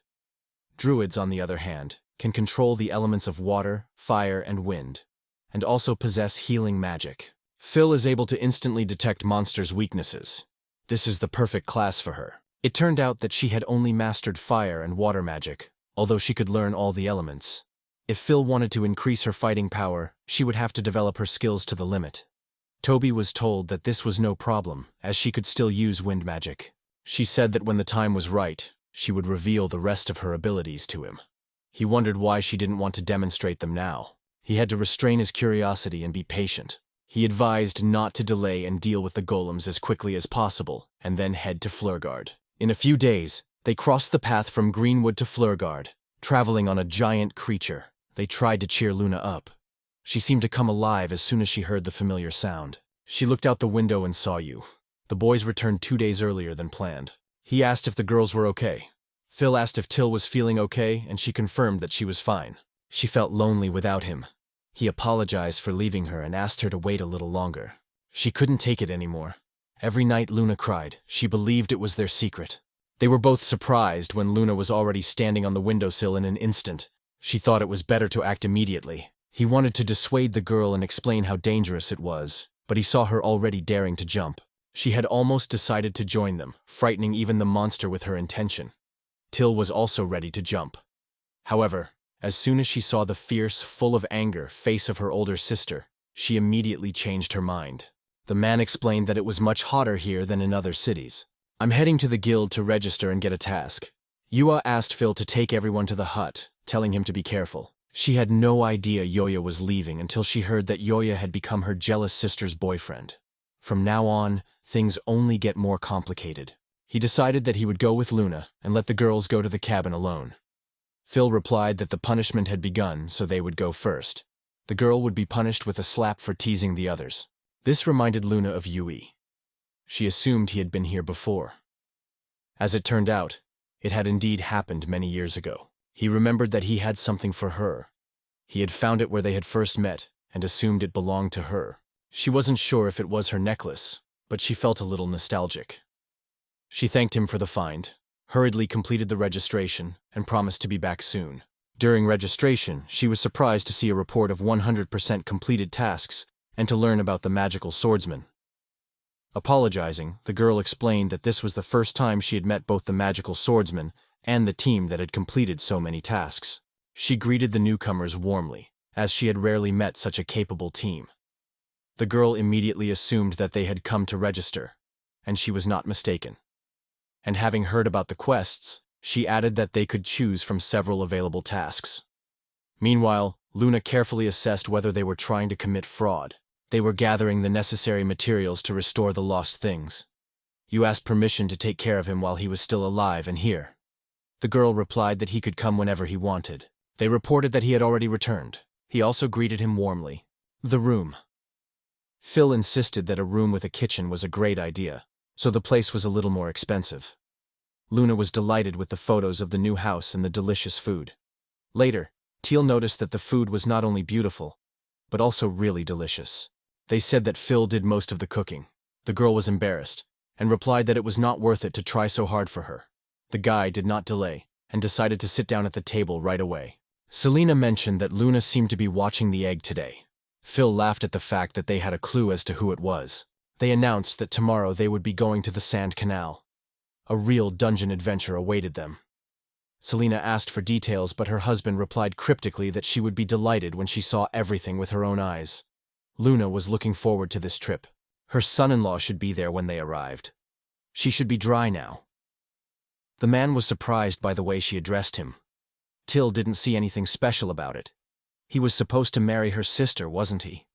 Druids, on the other hand, can control the elements of water, fire, and wind, and also possess healing magic. Phil is able to instantly detect monsters' weaknesses. This is the perfect class for her. It turned out that she had only mastered fire and water magic, although she could learn all the elements. If Phil wanted to increase her fighting power, she would have to develop her skills to the limit. Toby was told that this was no problem, as she could still use wind magic. She said that when the time was right, she would reveal the rest of her abilities to him. He wondered why she didn't want to demonstrate them now. He had to restrain his curiosity and be patient. He advised not to delay and deal with the golems as quickly as possible, and then head to Flurgard. In a few days, they crossed the path from Greenwood to Flurgard, traveling on a giant creature. They tried to cheer Luna up. She seemed to come alive as soon as she heard the familiar sound. She looked out the window and saw you. The boys returned 2 days earlier than planned. He asked if the girls were okay. Phil asked if Till was feeling okay, and she confirmed that she was fine. She felt lonely without him. He apologized for leaving her and asked her to wait a little longer. She couldn't take it anymore. Every night Luna cried. She believed it was their secret. They were both surprised when Luna was already standing on the windowsill in an instant. She thought it was better to act immediately. He wanted to dissuade the girl and explain how dangerous it was, but he saw her already daring to jump. She had almost decided to join them, frightening even the monster with her intention. Till was also ready to jump. However, as soon as she saw the fierce, full of anger face of her older sister, she immediately changed her mind. The man explained that it was much hotter here than in other cities. I'm heading to the guild to register and get a task. Yua asked Phil to take everyone to the hut, telling him to be careful. She had no idea Yoya was leaving until she heard that Yoya had become her jealous sister's boyfriend. From now on, things only get more complicated. He decided that he would go with Luna and let the girls go to the cabin alone. Phil replied that the punishment had begun, so they would go first. The girl would be punished with a slap for teasing the others. This reminded Luna of Yui. She assumed he had been here before. As it turned out, it had indeed happened many years ago. He remembered that he had something for her. He had found it where they had first met and assumed it belonged to her. She wasn't sure if it was her necklace, but she felt a little nostalgic. She thanked him for the find, hurriedly completed the registration, and promised to be back soon. During registration, she was surprised to see a report of 100% completed tasks and to learn about the magical swordsman. Apologizing, the girl explained that this was the first time she had met both the magical swordsman and the team that had completed so many tasks. She greeted the newcomers warmly, as she had rarely met such a capable team. The girl immediately assumed that they had come to register, and she was not mistaken. And having heard about the quests, she added that they could choose from several available tasks. Meanwhile, Luna carefully assessed whether they were trying to commit fraud. They were gathering the necessary materials to restore the lost things. You asked permission to take care of him while he was still alive and here. The girl replied that he could come whenever he wanted. They reported that he had already returned. He also greeted him warmly. The room. Phil insisted that a room with a kitchen was a great idea, so the place was a little more expensive. Luna was delighted with the photos of the new house and the delicious food. Later, Teal noticed that the food was not only beautiful, but also really delicious. They said that Phil did most of the cooking. The girl was embarrassed, and replied that it was not worth it to try so hard for her. The guy did not delay, and decided to sit down at the table right away. Selena mentioned that Luna seemed to be watching the egg today. Phil laughed at the fact that they had a clue as to who it was. They announced that tomorrow they would be going to the Sand Canal. A real dungeon adventure awaited them. Selena asked for details, but her husband replied cryptically that she would be delighted when she saw everything with her own eyes. Luna was looking forward to this trip. Her son-in-law should be there when they arrived. She should be dry now. The man was surprised by the way she addressed him. Till didn't see anything special about it. He was supposed to marry her sister, wasn't he?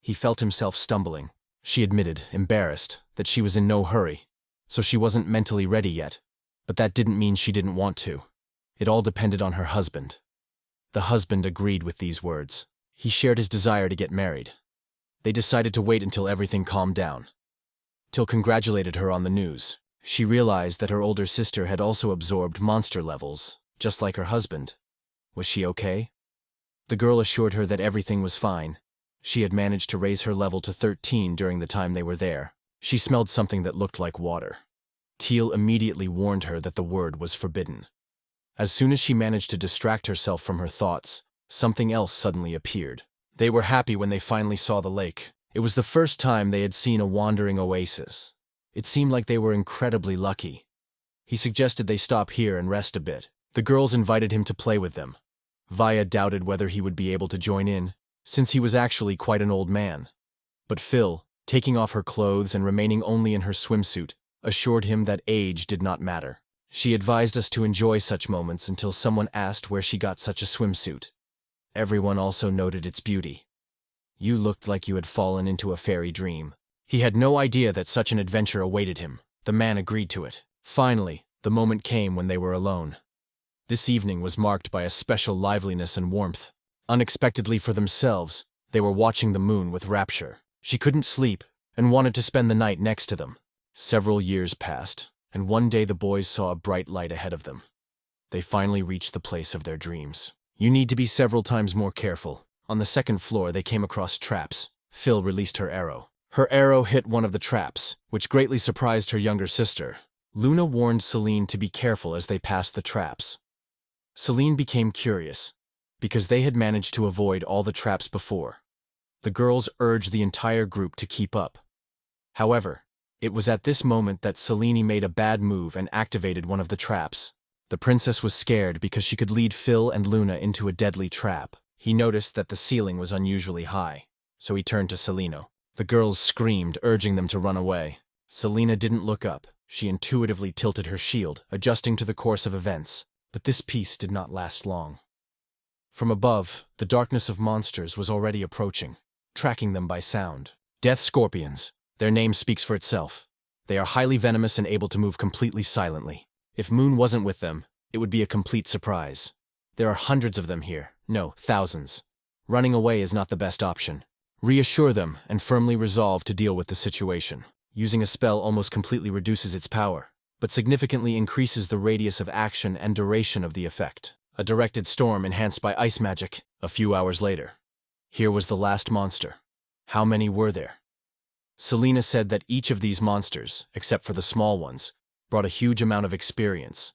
He felt himself stumbling. She admitted, embarrassed, that she was in no hurry, so she wasn't mentally ready yet. But that didn't mean she didn't want to. It all depended on her husband. The husband agreed with these words. He shared his desire to get married. They decided to wait until everything calmed down. Till congratulated her on the news. She realized that her older sister had also absorbed monster levels, just like her husband. Was she okay? The girl assured her that everything was fine. She had managed to raise her level to 13 during the time they were there. She smelled something that looked like water. Teal immediately warned her that the word was forbidden. As soon as she managed to distract herself from her thoughts, something else suddenly appeared. They were happy when they finally saw the lake. It was the first time they had seen a wandering oasis. It seemed like they were incredibly lucky. He suggested they stop here and rest a bit. The girls invited him to play with them. Vaya doubted whether he would be able to join in, since he was actually quite an old man. But Phil, taking off her clothes and remaining only in her swimsuit, assured him that age did not matter. She advised us to enjoy such moments until someone asked where she got such a swimsuit. Everyone also noted its beauty. You looked like you had fallen into a fairy dream. He had no idea that such an adventure awaited him. The man agreed to it. Finally, the moment came when they were alone. This evening was marked by a special liveliness and warmth. Unexpectedly for themselves, they were watching the moon with rapture. She couldn't sleep and wanted to spend the night next to them. Several years passed, and one day the boys saw a bright light ahead of them. They finally reached the place of their dreams. You need to be several times more careful. On the second floor, they came across traps. Phil released her arrow. Her arrow hit one of the traps, which greatly surprised her younger sister. Luna warned Selene to be careful as they passed the traps. Selene became curious, because they had managed to avoid all the traps before. The girls urged the entire group to keep up. However, it was at this moment that Selene made a bad move and activated one of the traps. The princess was scared because she could lead Phil and Luna into a deadly trap. He noticed that the ceiling was unusually high, so he turned to Selena. The girls screamed, urging them to run away. Selena didn't look up. She intuitively tilted her shield, adjusting to the course of events, but this peace did not last long. From above, the darkness of monsters was already approaching, tracking them by sound. Death scorpions. Their name speaks for itself. They are highly venomous and able to move completely silently. If Moon wasn't with them, it would be a complete surprise. There are hundreds of them here. No, thousands. Running away is not the best option. Reassure them and firmly resolve to deal with the situation. Using a spell almost completely reduces its power, but significantly increases the radius of action and duration of the effect. A directed storm enhanced by ice magic. A few hours later. Here was the last monster. How many were there? Selena said that each of these monsters, except for the small ones, brought a huge amount of experience.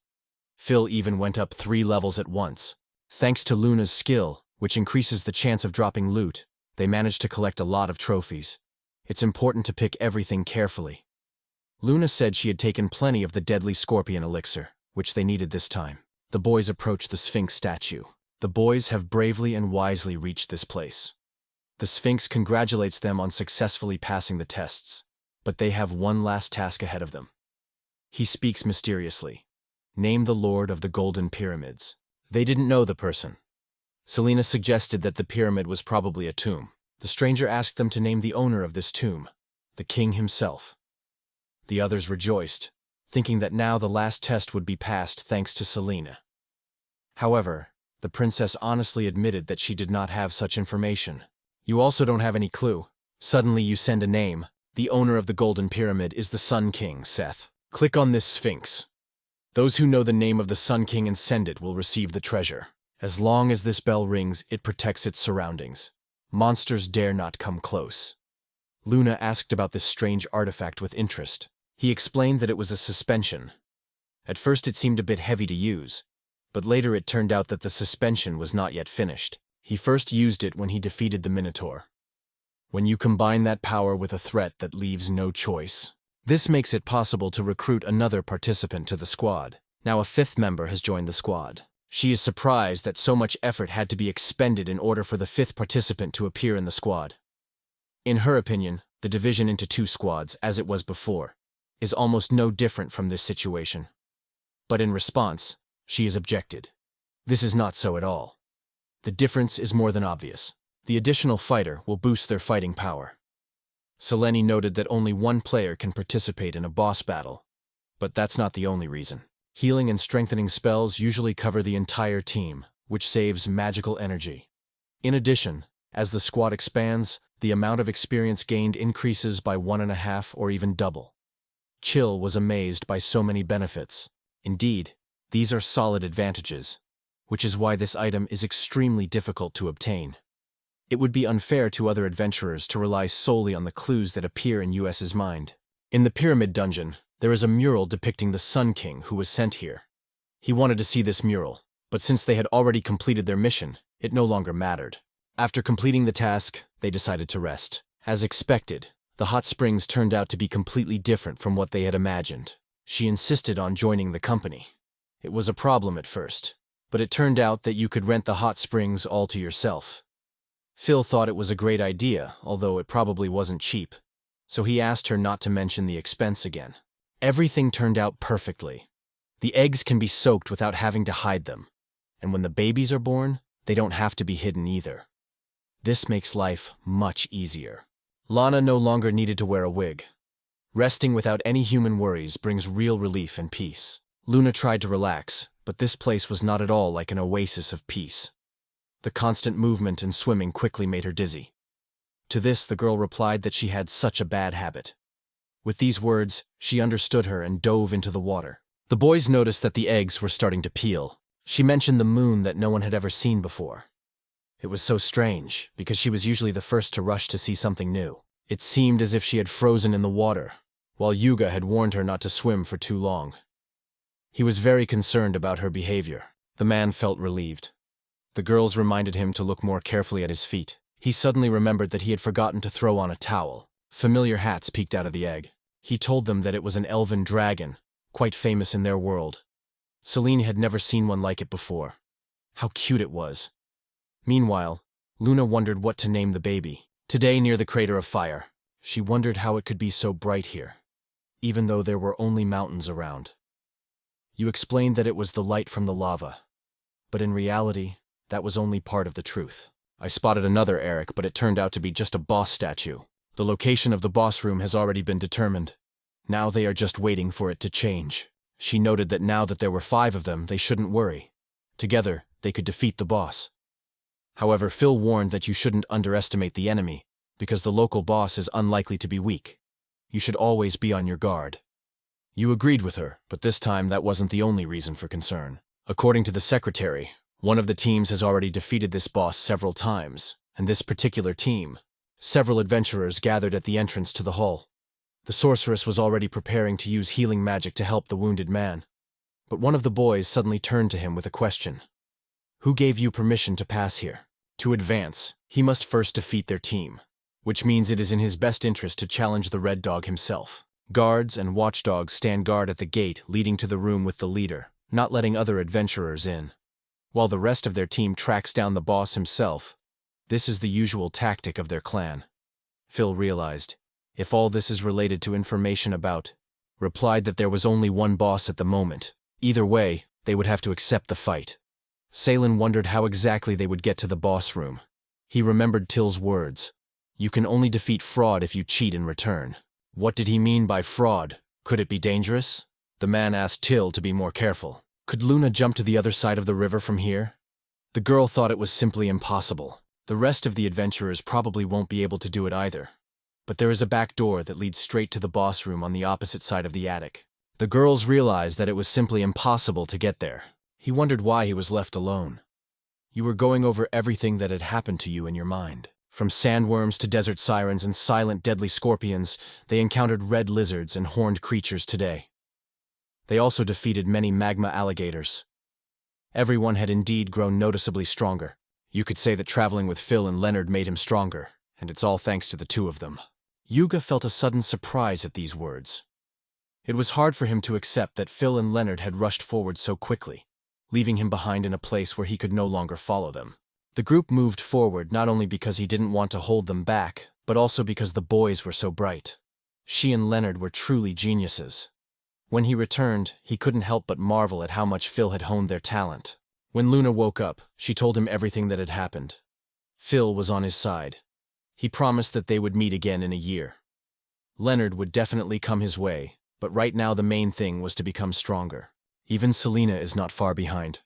Phil even went up 3 levels at once. Thanks to Luna's skill, which increases the chance of dropping loot, they managed to collect a lot of trophies. It's important to pick everything carefully. Luna said she had taken plenty of the deadly scorpion elixir, which they needed this time. The boys approached the Sphinx statue. The boys have bravely and wisely reached this place. The Sphinx congratulates them on successfully passing the tests, but they have one last task ahead of them. He speaks mysteriously. Name the Lord of the Golden Pyramids. They didn't know the person. Selena suggested that the pyramid was probably a tomb. The stranger asked them to name the owner of this tomb, the king himself. The others rejoiced, thinking that now the last test would be passed thanks to Selena. However, the princess honestly admitted that she did not have such information. You also don't have any clue. Suddenly you send a name. The owner of the Golden Pyramid is the Sun King, Seth. Click on this Sphinx. Those who know the name of the Sun King and send it will receive the treasure. As long as this bell rings, it protects its surroundings. Monsters dare not come close. Luna asked about this strange artifact with interest. He explained that it was a suspension. At first it seemed a bit heavy to use, but later it turned out that the suspension was not yet finished. He first used it when he defeated the Minotaur. When you combine that power with a threat that leaves no choice, this makes it possible to recruit another participant to the squad. Now a 5th member has joined the squad. She is surprised that so much effort had to be expended in order for the 5th participant to appear in the squad. In her opinion, the division into 2 squads, as it was before, is almost no different from this situation. But in response, she has objected. This is not so at all. The difference is more than obvious. The additional fighter will boost their fighting power. Selena noted that only 1 player can participate in a boss battle, but that's not the only reason. Healing and strengthening spells usually cover the entire team, which saves magical energy. In addition, as the squad expands, the amount of experience gained increases by 1.5 or even double. Chill was amazed by so many benefits. Indeed, these are solid advantages, which is why this item is extremely difficult to obtain. It would be unfair to other adventurers to rely solely on the clues that appear in US's mind. In the Pyramid Dungeon, there is a mural depicting the Sun King who was sent here. He wanted to see this mural, but since they had already completed their mission, it no longer mattered. After completing the task, they decided to rest. As expected, the hot springs turned out to be completely different from what they had imagined. She insisted on joining the company. It was a problem at first, but it turned out that you could rent the hot springs all to yourself. Phil thought it was a great idea, although it probably wasn't cheap, so he asked her not to mention the expense again. Everything turned out perfectly. The eggs can be soaked without having to hide them, and when the babies are born, they don't have to be hidden either. This makes life much easier. Lana no longer needed to wear a wig. Resting without any human worries brings real relief and peace. Luna tried to relax, but this place was not at all like an oasis of peace. The constant movement and swimming quickly made her dizzy. To this, the girl replied that she had such a bad habit. With these words, she understood her and dove into the water. The boys noticed that the eggs were starting to peel. She mentioned the moon that no one had ever seen before. It was so strange, because she was usually the first to rush to see something new. It seemed as if she had frozen in the water, while Yuga had warned her not to swim for too long. He was very concerned about her behavior. The man felt relieved. The girls reminded him to look more carefully at his feet. He suddenly remembered that he had forgotten to throw on a towel. Familiar hats peeked out of the egg. He told them that it was an Elven dragon, quite famous in their world. Selena had never seen one like it before. How cute it was. Meanwhile, Luna wondered what to name the baby. Today, near the crater of fire, she wondered how it could be so bright here. even though there were only mountains around. You explained that it was the light from the lava. But in reality, that was only part of the truth. I spotted another Eric, but it turned out to be just a boss statue. The location of the boss room has already been determined. Now they are just waiting for it to change. She noted that now that there were 5 of them, they shouldn't worry. Together, they could defeat the boss. However, Phil warned that you shouldn't underestimate the enemy, because the local boss is unlikely to be weak. You should always be on your guard. You agreed with her, but this time that wasn't the only reason for concern. According to the secretary, one of the teams has already defeated this boss several times, and this particular team, several adventurers gathered at the entrance to the hall. The sorceress was already preparing to use healing magic to help the wounded man. But one of the boys suddenly turned to him with a question. Who gave you permission to pass here? To advance, he must first defeat their team, which means it is in his best interest to challenge the Red Dog himself. Guards and watchdogs stand guard at the gate leading to the room with the leader, not letting other adventurers in. While the rest of their team tracks down the boss himself, this is the usual tactic of their clan. Phil realized, if all this is related to information about, replied that there was only one boss at the moment. Either way, they would have to accept the fight. Selena wondered how exactly they would get to the boss room. He remembered Till's words. You can only defeat fraud if you cheat in return. What did he mean by fraud? Could it be dangerous? The man asked Till to be more careful. Could Luna jump to the other side of the river from here? The girl thought it was simply impossible. The rest of the adventurers probably won't be able to do it either. But there is a back door that leads straight to the boss room on the opposite side of the attic. The girls realized that it was simply impossible to get there. He wondered why he was left alone. You were going over everything that had happened to you in your mind. From sandworms to desert sirens and silent deadly scorpions, they encountered red lizards and horned creatures today. They also defeated many magma alligators. Everyone had indeed grown noticeably stronger. You could say that traveling with Phil and Leonard made him stronger, and it's all thanks to the 2 of them. Yuga felt a sudden surprise at these words. It was hard for him to accept that Phil and Leonard had rushed forward so quickly, leaving him behind in a place where he could no longer follow them. The group moved forward not only because he didn't want to hold them back, but also because the boys were so bright. She and Leonard were truly geniuses. When he returned, he couldn't help but marvel at how much Phil had honed their talent. When Luna woke up, she told him everything that had happened. Phil was on his side. He promised that they would meet again in a year. Leonard would definitely come his way, but right now the main thing was to become stronger. Even Selena is not far behind.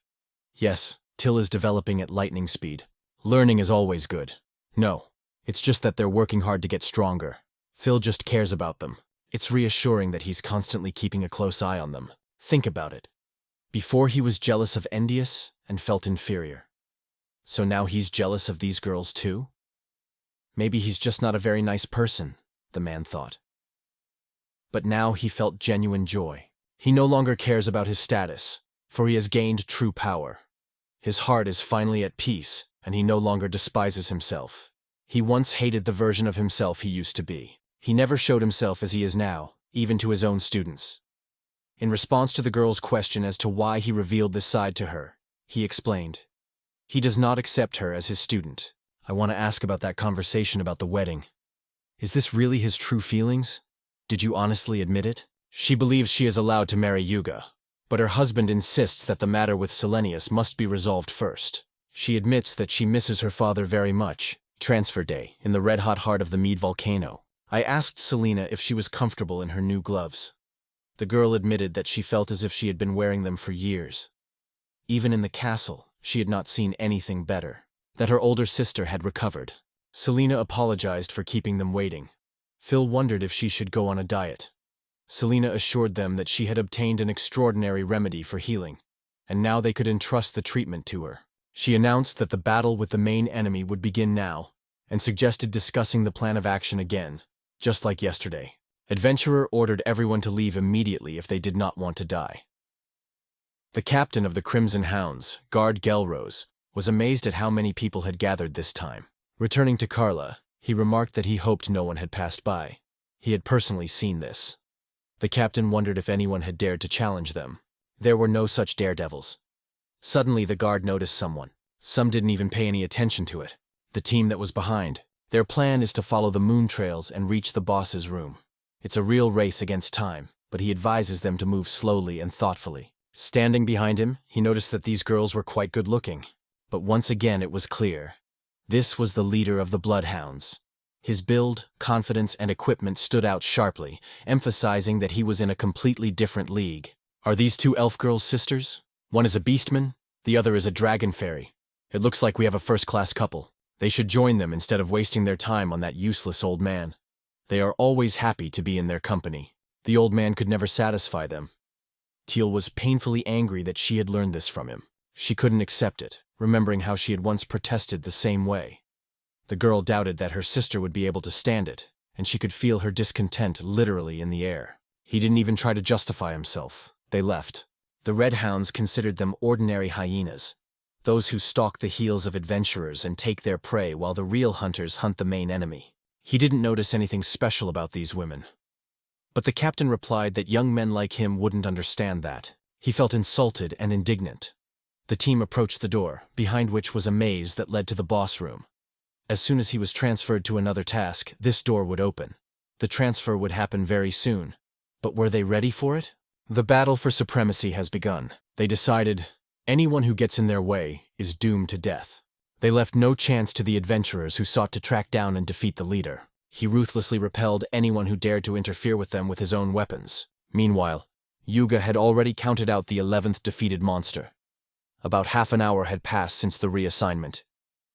Yes, Till is developing at lightning speed. Learning is always good. No, it's just that they're working hard to get stronger. Phil just cares about them. It's reassuring that he's constantly keeping a close eye on them. Think about it. Before he was jealous of Endius and felt inferior. So now he's jealous of these girls too? Maybe he's just not a very nice person, the man thought. But now he felt genuine joy. He no longer cares about his status, for he has gained true power. His heart is finally at peace, and he no longer despises himself. He once hated the version of himself he used to be. He never showed himself as he is now, even to his own students. In response to the girl's question as to why he revealed this side to her, he explained. He does not accept her as his student. I want to ask about that conversation about the wedding. Is this really his true feelings? Did you honestly admit it? She believes she is allowed to marry Yuga, but her husband insists that the matter with Selena must be resolved first. She admits that she misses her father very much. Transfer day, in the red-hot heart of the Mead volcano. I asked Selena if she was comfortable in her new gloves. The girl admitted that she felt as if she had been wearing them for years. Even in the castle, she had not seen anything better. That her older sister had recovered. Selena apologized for keeping them waiting. Phil wondered if she should go on a diet. Selena assured them that she had obtained an extraordinary remedy for healing, and now they could entrust the treatment to her. She announced that the battle with the main enemy would begin now, and suggested discussing the plan of action again, just like yesterday. Adventurer ordered everyone to leave immediately if they did not want to die. The captain of the Crimson Hounds, Guard Gelrose, was amazed at how many people had gathered this time. Returning to Carla, he remarked that he hoped no one had passed by. He had personally seen this. The captain wondered if anyone had dared to challenge them. There were no such daredevils. Suddenly the guard noticed someone. Some didn't even pay any attention to it. The team that was behind. Their plan is to follow the moon trails and reach the boss's room. It's a real race against time, but he advises them to move slowly and thoughtfully. Standing behind him, he noticed that these girls were quite good-looking. But once again it was clear. This was the leader of the Bloodhounds. His build, confidence, and equipment stood out sharply, emphasizing that he was in a completely different league. Are these two elf girls sisters? One is a beastman, the other is a dragon fairy. It looks like we have a first-class couple. They should join them instead of wasting their time on that useless old man. They are always happy to be in their company. The old man could never satisfy them. Teal was painfully angry that she had learned this from him. She couldn't accept it, remembering how she had once protested the same way. The girl doubted that her sister would be able to stand it, and she could feel her discontent literally in the air. He didn't even try to justify himself. They left. The Red Hounds considered them ordinary hyenas, those who stalk the heels of adventurers and take their prey while the real hunters hunt the main enemy. He didn't notice anything special about these women. But the captain replied that young men like him wouldn't understand that. He felt insulted and indignant. The team approached the door, behind which was a maze that led to the boss room. As soon as he was transferred to another task, this door would open. The transfer would happen very soon. But were they ready for it? The battle for supremacy has begun. They decided, anyone who gets in their way is doomed to death. They left no chance to the adventurers who sought to track down and defeat the leader. He ruthlessly repelled anyone who dared to interfere with them with his own weapons. Meanwhile, Yuga had already counted out the 11th defeated monster. About half an hour had passed since the reassignment.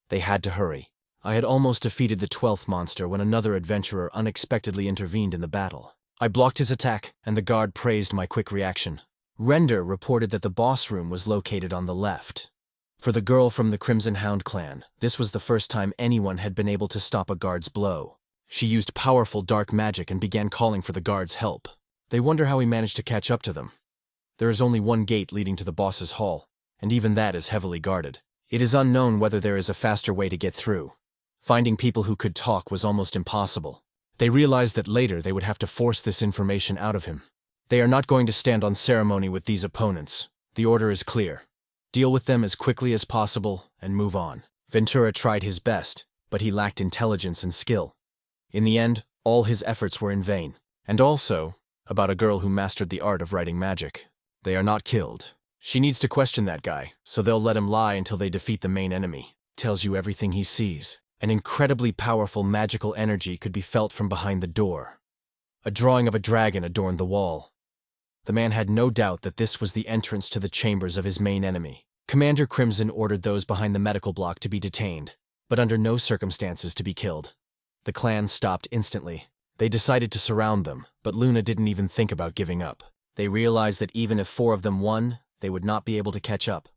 They had to hurry. I had almost defeated the 12th monster when another adventurer unexpectedly intervened in the battle. I blocked his attack, and the guard praised my quick reaction. Render reported that the boss room was located on the left. For the girl from the Crimson Hound clan, this was the first time anyone had been able to stop a guard's blow. She used powerful dark magic and began calling for the guard's help. They wonder how he managed to catch up to them. There is only one gate leading to the boss's hall, and even that is heavily guarded. It is unknown whether there is a faster way to get through. Finding people who could talk was almost impossible. They realized that later they would have to force this information out of him. They are not going to stand on ceremony with these opponents. The order is clear. Deal with them as quickly as possible and move on. Ventura tried his best, but he lacked intelligence and skill. In the end, all his efforts were in vain. And also, about a girl who mastered the art of writing magic. They are not killed. She needs to question that guy, so they'll let him lie until they defeat the main enemy. Tells you everything he sees. An incredibly powerful magical energy could be felt from behind the door. A drawing of a dragon adorned the wall. The man had no doubt that this was the entrance to the chambers of his main enemy. Commander Crimson ordered those behind the medical block to be detained, but under no circumstances to be killed. The clan stopped instantly. They decided to surround them, but Luna didn't even think about giving up. They realized that even if 4 of them won, they would not be able to catch up.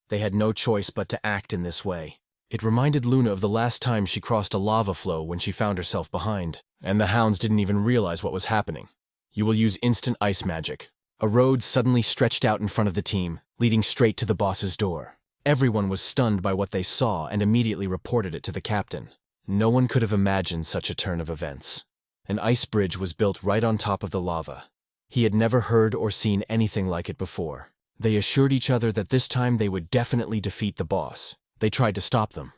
They had no choice but to act in this way. It reminded Luna of the last time she crossed a lava flow when she found herself behind, and the hounds didn't even realize what was happening. You will use instant ice magic. A road suddenly stretched out in front of the team, leading straight to the boss's door. Everyone was stunned by what they saw and immediately reported it to the captain. No one could have imagined such a turn of events. An ice bridge was built right on top of the lava. He had never heard or seen anything like it before. They assured each other that this time they would definitely defeat the boss. They tried to stop them.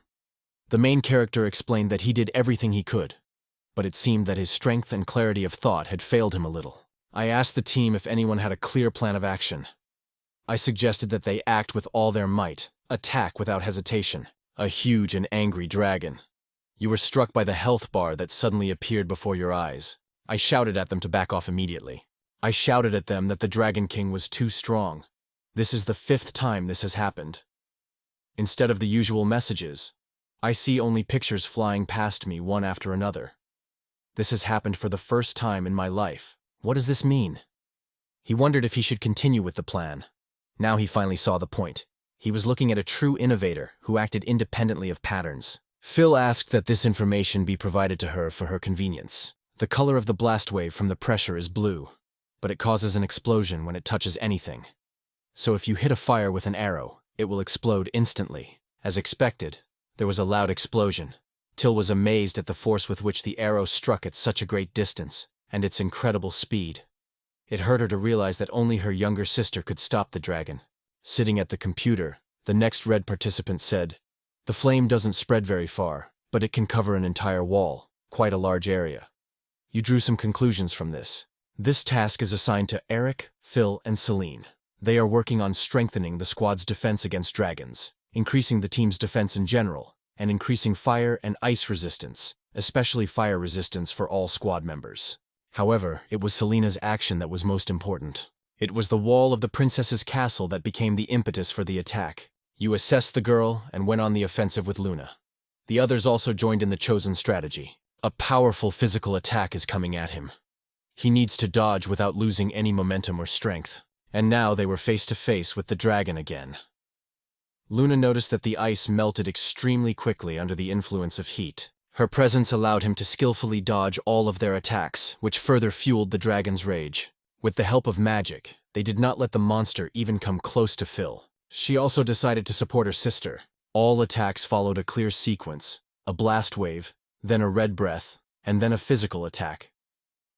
The main character explained that he did everything he could, but it seemed that his strength and clarity of thought had failed him a little. I asked the team if anyone had a clear plan of action. I suggested that they act with all their might, attack without hesitation. A huge and angry dragon. You were struck by the health bar that suddenly appeared before your eyes. I shouted at them to back off immediately. I shouted at them that the Dragon King was too strong. This is the 5th time this has happened. Instead of the usual messages, I see only pictures flying past me one after another. This has happened for the first time in my life. What does this mean? He wondered if he should continue with the plan. Now he finally saw the point. He was looking at a true innovator who acted independently of patterns. Phil asked that this information be provided to her for her convenience. The color of the blast wave from the pressure is blue, but it causes an explosion when it touches anything. So if you hit a fire with an arrow, it will explode instantly. As expected, there was a loud explosion. Till was amazed at the force with which the arrow struck at such a great distance, and its incredible speed. It hurt her to realize that only her younger sister could stop the dragon. Sitting at the computer, the next red participant said, "The flame doesn't spread very far, but it can cover an entire wall, quite a large area. You drew some conclusions from this. This task is assigned to Eric, Phil, and Selena. They are working on strengthening the squad's defense against dragons, increasing the team's defense in general, and increasing fire and ice resistance, especially fire resistance for all squad members. However, it was Selena's action that was most important. It was the wall of the princess's castle that became the impetus for the attack. You assessed the girl and went on the offensive with Luna. The others also joined in the chosen strategy. A powerful physical attack is coming at him. He needs to dodge without losing any momentum or strength. And now they were face to face with the dragon again. Luna noticed that the ice melted extremely quickly under the influence of heat. Her presence allowed him to skillfully dodge all of their attacks, which further fueled the dragon's rage. With the help of magic, they did not let the monster even come close to Phil. She also decided to support her sister. All attacks followed a clear sequence: a blast wave, then a red breath, and then a physical attack.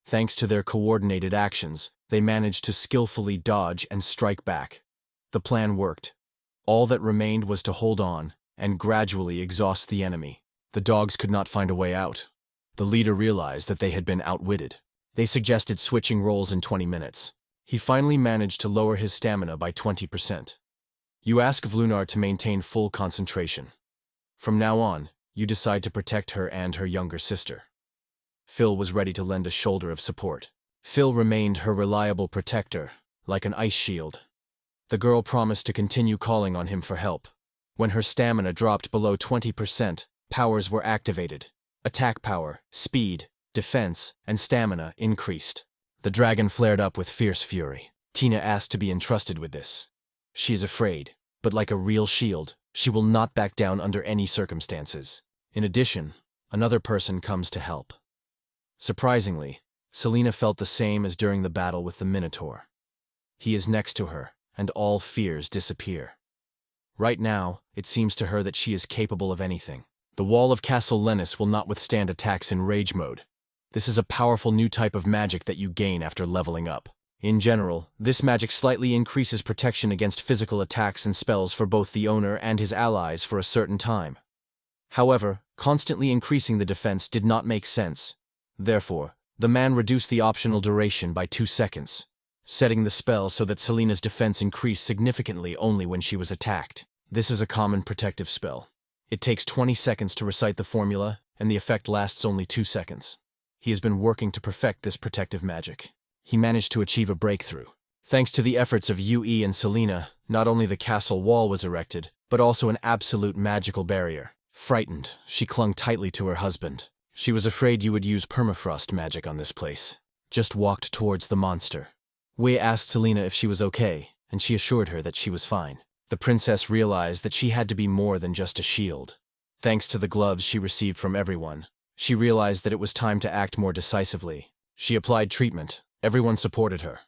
Thanks to their coordinated actions, they managed to skillfully dodge and strike back. The plan worked. All that remained was to hold on and gradually exhaust the enemy. The dogs could not find a way out. The leader realized that they had been outwitted. They suggested switching roles in 20 minutes. He finally managed to lower his stamina by 20%. You ask Vlunar to maintain full concentration. From now on, you decide to protect her and her younger sister. Phil was ready to lend a shoulder of support. Phil remained her reliable protector, like an ice shield. The girl promised to continue calling on him for help. When her stamina dropped below 20%, powers were activated. Attack power, speed, defense, and stamina increased. The dragon flared up with fierce fury. Tina asked to be entrusted with this. She is afraid, but like a real shield, she will not back down under any circumstances. In addition, another person comes to help. Surprisingly, Selena felt the same as during the battle with the Minotaur. He is next to her, and all fears disappear. Right now, it seems to her that she is capable of anything. The wall of Castle Lennis will not withstand attacks in rage mode. This is a powerful new type of magic that you gain after leveling up. In general, this magic slightly increases protection against physical attacks and spells for both the owner and his allies for a certain time. However, constantly increasing the defense did not make sense. Therefore, the man reduced the optional duration by 2 seconds, setting the spell so that Selena's defense increased significantly only when she was attacked. This is a common protective spell. It takes 20 seconds to recite the formula, and the effect lasts only 2 seconds. He has been working to perfect this protective magic. He managed to achieve a breakthrough. Thanks to the efforts of Yue and Selena, not only the castle wall was erected, but also an absolute magical barrier. Frightened, she clung tightly to her husband. She was afraid you would use permafrost magic on this place. Just walked towards the monster. Wei asked Selena if she was okay, and she assured her that she was fine. The princess realized that she had to be more than just a shield. Thanks to the gloves she received from everyone, she realized that it was time to act more decisively. She applied treatment. Everyone supported her.